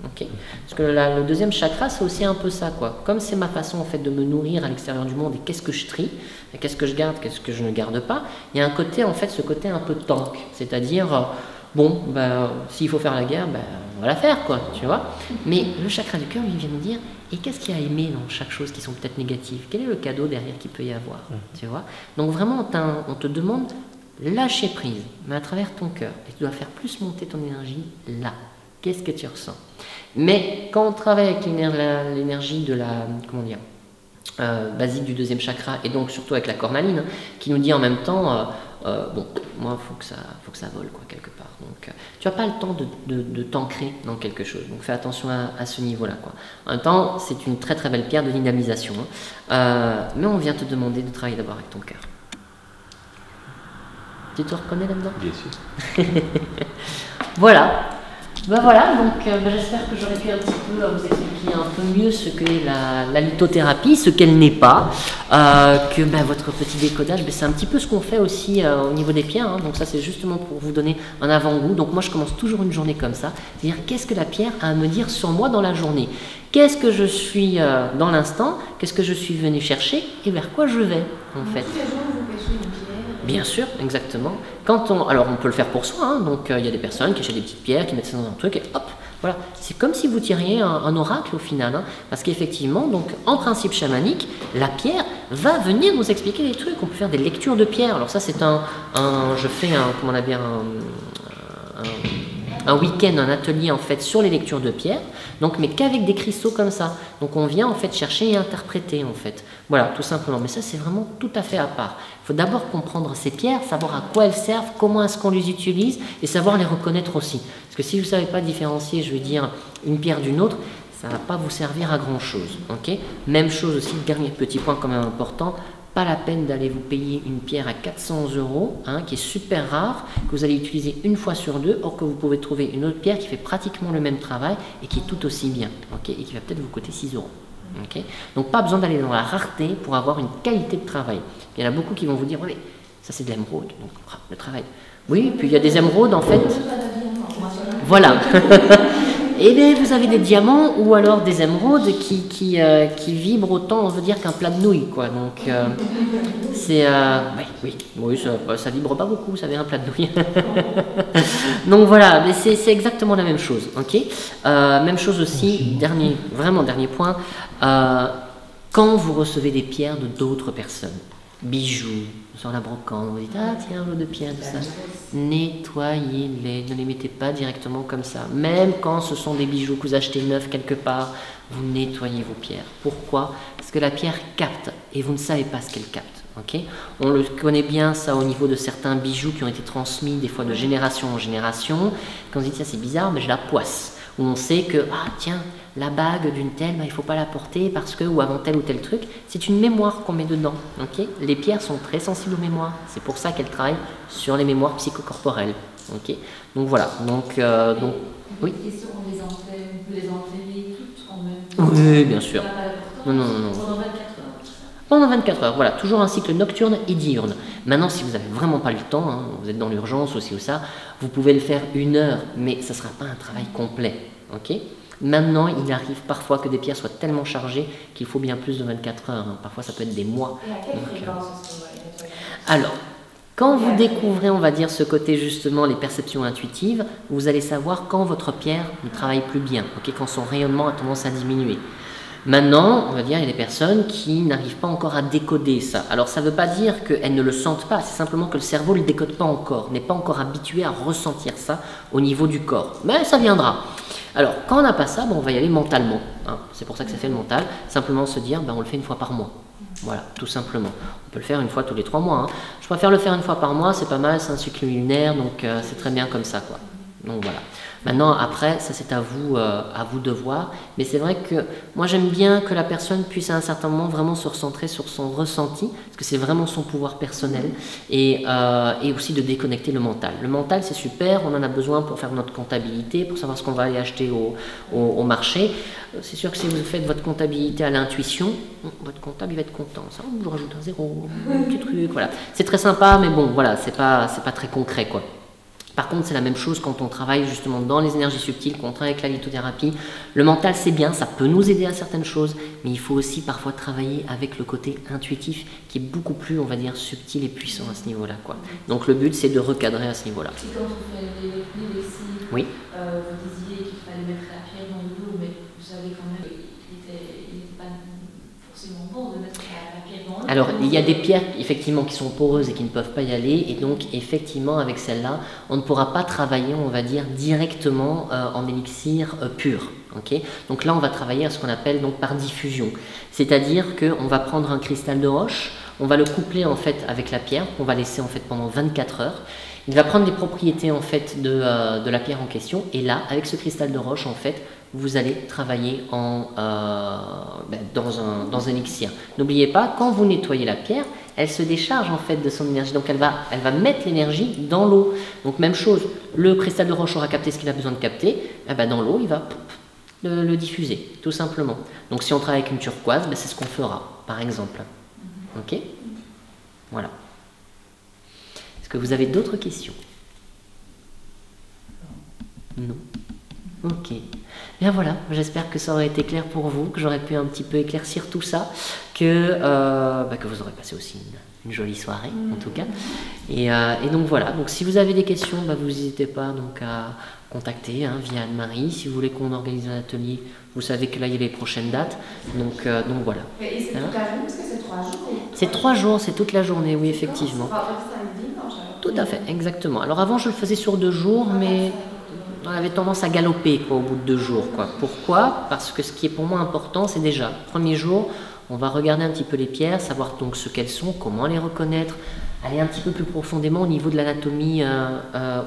Okay. Parce que le deuxième chakra, c'est aussi un peu ça, quoi. Comme c'est ma façon en fait de me nourrir à l'extérieur du monde et qu'est-ce que je trie, et qu'est-ce que je garde, qu'est-ce que je ne garde pas, il y a un côté, en fait, ce côté un peu tank, c'est-à-dire, s'il faut faire la guerre, on va la faire, quoi, tu vois. Mais le chakra du cœur, lui, vient nous dire, et qu'est-ce qu'il y a à aimer dans chaque chose qui sont peut-être négatives? Quel est le cadeau derrière qu'il peut y avoir, tu vois? Donc vraiment, on te demande lâcher prise, mais à travers ton cœur, et tu dois faire plus monter ton énergie là. Qu'est-ce que tu ressens? Mais quand on travaille avec l'énergie de la, basique du deuxième chakra, et donc surtout avec la cornaline, qui nous dit en même temps, moi, faut que ça vole, quoi, quelque part. Donc, tu n'as pas le temps de t'ancrer dans quelque chose. Donc, fais attention à ce niveau-là, quoi. En même temps, c'est une très très belle pierre de dynamisation. Mais on vient te demander de travailler d'abord avec ton cœur. Tu te reconnais là-dedans? Bien sûr. Voilà. Voilà, donc j'espère que j'aurais pu un petit peu vous expliquer un peu mieux ce qu'est la lithothérapie, ce qu'elle n'est pas, que votre petit décodage, c'est un petit peu ce qu'on fait aussi au niveau des pierres, donc ça c'est justement pour vous donner un avant-goût. Donc moi je commence toujours une journée comme ça, c'est-à-dire qu'est-ce que la pierre a à me dire sur moi dans la journée, qu'est-ce que je suis dans l'instant, qu'est-ce que je suis venu chercher et vers quoi je vais en fait. Tous les jours vous pêchez une pierre? Bien sûr, exactement. Alors on peut le faire pour soi, donc il y a des personnes qui achètent des petites pierres, qui mettent ça dans un truc et hop, voilà. C'est comme si vous tiriez un oracle au final, parce qu'effectivement, donc en principe chamanique, la pierre va venir nous expliquer des trucs. On peut faire des lectures de pierre. Alors ça c'est je fais un week-end, un atelier en fait sur les lectures de pierre, donc mais qu'avec des cristaux comme ça. Donc on vient en fait chercher et interpréter en fait. Voilà, tout simplement. Mais ça c'est vraiment tout à fait à part. Il faut d'abord comprendre ces pierres, savoir à quoi elles servent, comment est-ce qu'on les utilise et savoir les reconnaître aussi. Parce que si vous ne savez pas différencier, je veux dire, une pierre d'une autre, ça ne va pas vous servir à grand chose. Okay, même chose aussi, dernier petit point quand même important. Pas la peine d'aller vous payer une pierre à 400 €, qui est super rare, que vous allez utiliser une fois sur deux, or que vous pouvez trouver une autre pierre qui fait pratiquement le même travail et qui est tout aussi bien, et qui va peut-être vous coûter 6 €. Okay, donc pas besoin d'aller dans la rareté pour avoir une qualité de travail. Il y en a beaucoup qui vont vous dire, oui, ça c'est de l'émeraude, donc le travail. Oui, puis il y a des émeraudes en fait. Voilà. Et bien vous avez des diamants ou alors des émeraudes qui vibrent autant, on veut dire, qu'un plat de nouilles, quoi. Donc c'est oui, ça vibre pas beaucoup, ça vient un plat de nouilles. Donc voilà, mais c'est exactement la même chose, ok. Même chose aussi, dernier point, quand vous recevez des pierres de d'autres personnes, bijoux, sur la brocante, vous dites, ah tiens, un lot de pierres, tout ça. Nettoyez-les, ne les mettez pas directement comme ça. Même quand ce sont des bijoux que vous achetez neufs quelque part, vous nettoyez vos pierres. Pourquoi? Parce que la pierre capte, et vous ne savez pas ce qu'elle capte. Okay, on le connaît bien ça au niveau de certains bijoux qui ont été transmis des fois de génération en génération. Quand on dit ça c'est bizarre, mais je la poisse. Où on sait que, ah tiens, la bague d'une telle, il ne faut pas la porter parce que, ou avant tel ou tel truc, c'est une mémoire qu'on met dedans. Okay, les pierres sont très sensibles aux mémoires. C'est pour ça qu'elles travaillent sur les mémoires psychocorporelles. Okay, donc voilà. Donc oui. Et si on peut les enterrer toutes en même temps? Oui, bien sûr. Non. Pendant 24 heures. Pendant 24 heures, voilà, toujours un cycle nocturne et diurne. Maintenant, si vous n'avez vraiment pas le temps, hein, vous êtes dans l'urgence aussi ou ça, vous pouvez le faire 1 heure, mais ça ne sera pas un travail complet. Okay, maintenant, il arrive parfois que des pierres soient tellement chargées qu'il faut bien plus de 24 heures. Hein. Parfois, ça peut être des mois. Et à quelle fréquence est-ce qu'on va nettoyer? Alors, quand vous découvrez, on va dire, ce côté justement, les perceptions intuitives, vous allez savoir quand votre pierre ne travaille plus bien, okay, quand son rayonnement a tendance à diminuer. Maintenant, on va dire, il y a des personnes qui n'arrivent pas encore à décoder ça. Alors, ça ne veut pas dire qu'elles ne le sentent pas, c'est simplement que le cerveau ne le décode pas encore, n'est pas encore habitué à ressentir ça au niveau du corps. Mais ça viendra. Alors, quand on n'a pas ça, on va y aller mentalement. Hein. C'est pour ça que ça fait le mental. Simplement se dire, on le fait 1 fois par mois. Voilà, tout simplement. On peut le faire 1 fois tous les 3 mois. Hein. Je préfère le faire 1 fois par mois, c'est pas mal, c'est un cycle lunaire, donc c'est très bien comme ça, quoi. Donc voilà. Maintenant, après, ça c'est à vous de voir. Mais c'est vrai que moi j'aime bien que la personne puisse à un certain moment vraiment se recentrer sur son ressenti, parce que c'est vraiment son pouvoir personnel, et aussi de déconnecter le mental. Le mental c'est super, on en a besoin pour faire notre comptabilité, pour savoir ce qu'on va aller acheter au marché. C'est sûr que si vous faites votre comptabilité à l'intuition, votre comptable il va être content. Ça, on vous rajoute un 0, un petit truc, voilà. C'est très sympa, mais bon, voilà, c'est pas très concret, quoi. Par contre, c'est la même chose quand on travaille justement dans les énergies subtiles, qu'on travaille avec la lithothérapie. Le mental, c'est bien, ça peut nous aider à certaines choses, mais il faut aussi parfois travailler avec le côté intuitif, qui est beaucoup plus, on va dire, subtil et puissant à ce niveau-là, quoi. Donc le but, c'est de recadrer à ce niveau-là. Et quand on fait les récits, oui. Vous disiez qu'il fallait mettre la pierre dans le lot, mais vous savez quand même qu'il n'était pas forcément bon de mettre la pierre dans l'eau. Alors, il y a des pierres effectivement qui sont poreuses et qui ne peuvent pas y aller, et donc effectivement avec celle-là, on ne pourra pas travailler, on va dire, directement en élixir pur. Okay, donc là, on va travailler à ce qu'on appelle donc par diffusion, c'est-à-dire qu'on va prendre un cristal de roche, on va le coupler en fait avec la pierre, qu'on va laisser en fait pendant 24 heures. Il va prendre les propriétés en fait de la pierre en question, et là, avec ce cristal de roche en fait, vous allez travailler dans un élixir. N'oubliez pas, quand vous nettoyez la pierre, elle se décharge en fait de son énergie, donc elle va mettre l'énergie dans l'eau. Donc même chose, le cristal de roche aura capté ce qu'il a besoin de capter, et dans l'eau il va le diffuser, tout simplement. Donc si on travaille avec une turquoise, c'est ce qu'on fera, par exemple. Ok ? Voilà. Est-ce que vous avez d'autres questions? Non. Ok. Bien voilà, j'espère que ça aurait été clair pour vous, que j'aurais pu un petit peu éclaircir tout ça, que vous aurez passé aussi une jolie soirée, en tout cas. Et donc voilà, donc si vous avez des questions, vous n'hésitez pas donc, à contacter via Anne-Marie. Si vous voulez qu'on organise un atelier, vous savez que là, il y a les prochaines dates. Donc voilà. Et c'est toute la journée, parce que c'est 3 jours? C'est 3 jours, c'est toute la journée, oui, effectivement. Tout à fait, exactement. Alors avant, je le faisais sur 2 jours, mais on avait tendance à galoper au bout de 2 jours. Pourquoi? Parce que ce qui est pour moi important, c'est déjà, premier jour, on va regarder un petit peu les pierres, savoir donc ce qu'elles sont, comment les reconnaître, aller un petit peu plus profondément au niveau de l'anatomie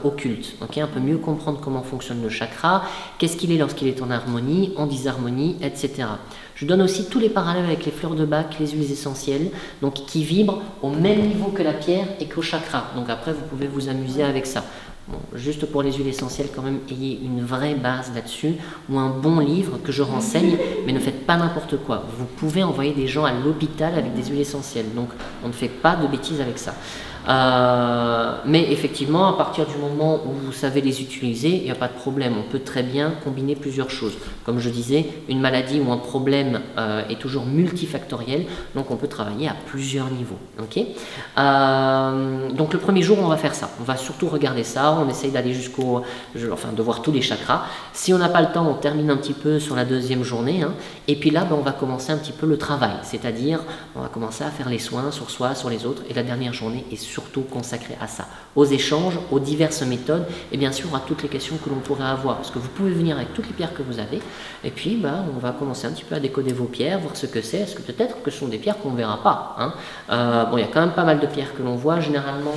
occulte, un peu mieux comprendre comment fonctionne le chakra, qu'est-ce qu'il est lorsqu'il est en harmonie, en disharmonie, etc. Je donne aussi tous les parallèles avec les fleurs de bac, les huiles essentielles, donc qui vibrent au même niveau que la pierre et qu'au chakra. Donc après, vous pouvez vous amuser avec ça. Bon, juste pour les huiles essentielles, quand même, ayez une vraie base là-dessus, ou un bon livre que je renseigne, mais ne faites pas n'importe quoi. Vous pouvez envoyer des gens à l'hôpital avec des huiles essentielles, donc on ne fait pas de bêtises avec ça. Mais effectivement, à partir du moment où vous savez les utiliser, il n'y a pas de problème. On peut très bien combiner plusieurs choses. Comme je disais, une maladie ou un problème est toujours multifactoriel, donc on peut travailler à plusieurs niveaux. Okay, donc le premier jour, on va faire ça. On va surtout regarder ça. On essaye d'aller jusqu'au, enfin, de voir tous les chakras. Si on n'a pas le temps, on termine un petit peu sur la deuxième journée. Hein, et puis là, ben, on va commencer un petit peu le travail. C'est-à-dire, on va commencer à faire les soins sur soi, sur les autres. Et la dernière journée est surtout consacré à ça, aux échanges, aux diverses méthodes et bien sûr à toutes les questions que l'on pourrait avoir, parce que vous pouvez venir avec toutes les pierres que vous avez et puis bah, on va commencer un petit peu à décoder vos pierres, voir ce que c'est, est-ce que peut-être que ce sont des pierres qu'on ne verra pas, hein. Bon, il y a quand même pas mal de pierres que l'on voit, généralement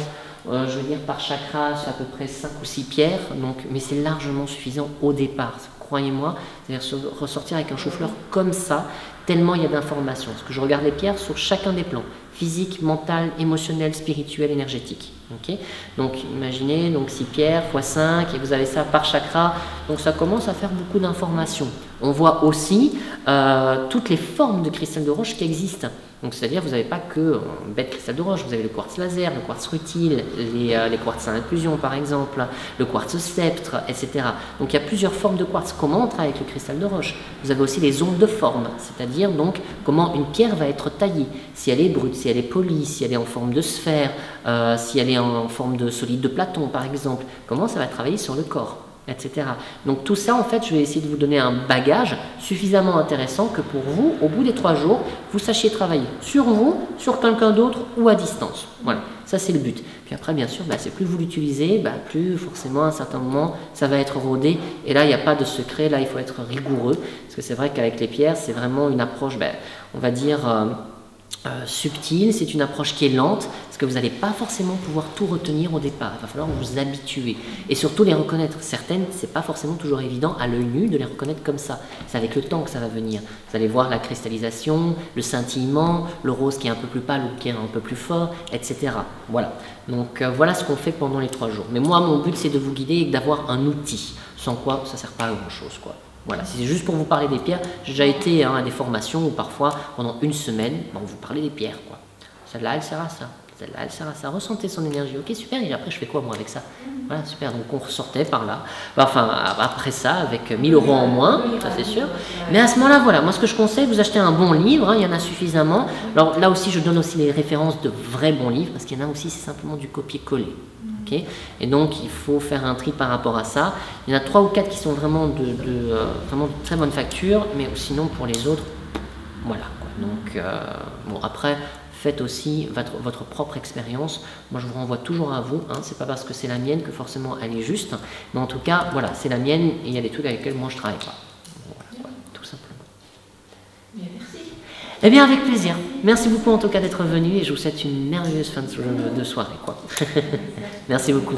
je veux dire par chakra c'est à peu près 5 ou 6 pierres, donc, mais c'est largement suffisant au départ, croyez-moi, c'est-à-dire ressortir avec un chou-fleur comme ça, tellement il y a d'informations, parce que je regarde les pierres sur chacun des plans, physique, mental, émotionnel, spirituel, énergétique. Okay, donc imaginez donc 6 pierres x 5 et vous avez ça par chakra, donc ça commence à faire beaucoup d'informations. On voit aussi toutes les formes de cristal de roche qui existent. Donc c'est-à-dire vous n'avez pas que bête cristal de roche, vous avez le quartz laser, le quartz rutile, les quartz à inclusion par exemple, le quartz sceptre, etc. Donc il y a plusieurs formes de quartz. Comment on travaille avec le cristal de roche? Vous avez aussi les ondes de forme, c'est-à-dire donc comment une pierre va être taillée, si elle est brute, si elle est polie, si elle est en forme de sphère, si elle est en forme de solide de Platon par exemple, comment ça va travailler sur le corps, etc. Donc tout ça en fait je vais essayer de vous donner un bagage suffisamment intéressant que pour vous, au bout des 3 jours, vous sachiez travailler sur vous, sur quelqu'un d'autre ou à distance. Voilà, ça c'est le but. Puis après bien sûr, c'est plus vous l'utilisez, plus forcément à un certain moment ça va être rodé et là il n'y a pas de secret, là il faut être rigoureux parce que c'est vrai qu'avec les pierres c'est vraiment une approche, on va dire subtile, c'est une approche qui est lente parce que vous n'allez pas forcément pouvoir tout retenir au départ, il va falloir vous habituer et surtout les reconnaître. Certaines, c'est pas forcément toujours évident à l'œil nu de les reconnaître comme ça, c'est avec le temps que ça va venir. Vous allez voir la cristallisation, le scintillement, le rose qui est un peu plus pâle ou qui est un peu plus fort, etc. Voilà, donc voilà ce qu'on fait pendant les 3 jours. Mais moi mon but c'est de vous guider et d'avoir un outil, sans quoi ça ne sert pas à grand chose quoi. Voilà, c'est juste pour vous parler des pierres. J'ai déjà été à des formations où parfois, pendant une semaine, on vous parlait des pierres, quoi. Celle-là, elle sert à ça. Celle-là, elle sert à ça. Ressentez son énergie. Ok, super. Et après, je fais quoi, moi, avec ça? Voilà, super. Donc, on ressortait par là. Enfin, après ça, avec 1000 € en moins, ça c'est sûr. Mais à ce moment-là, voilà. Moi, ce que je conseille, vous achetez un bon livre. Hein, il y en a suffisamment. Alors, là aussi, je donne aussi les références de vrais bons livres. Parce qu'il y en a aussi, c'est simplement du copier-coller. Okay, et donc il faut faire un tri par rapport à ça. Il y en a 3 ou 4 qui sont vraiment vraiment de très bonne facture, mais sinon pour les autres, voilà. Donc bon, après faites aussi votre propre expérience. Moi je vous renvoie toujours à vous, hein. C'est pas parce que c'est la mienne que forcément elle est juste, mais en tout cas voilà, c'est la mienne et il y a des trucs avec lesquels moi je travaille pas. Voilà, tout simplement. Bien, merci. Eh bien avec plaisir. Merci beaucoup en tout cas d'être venu et je vous souhaite une merveilleuse fin de soirée quoi. Merci beaucoup.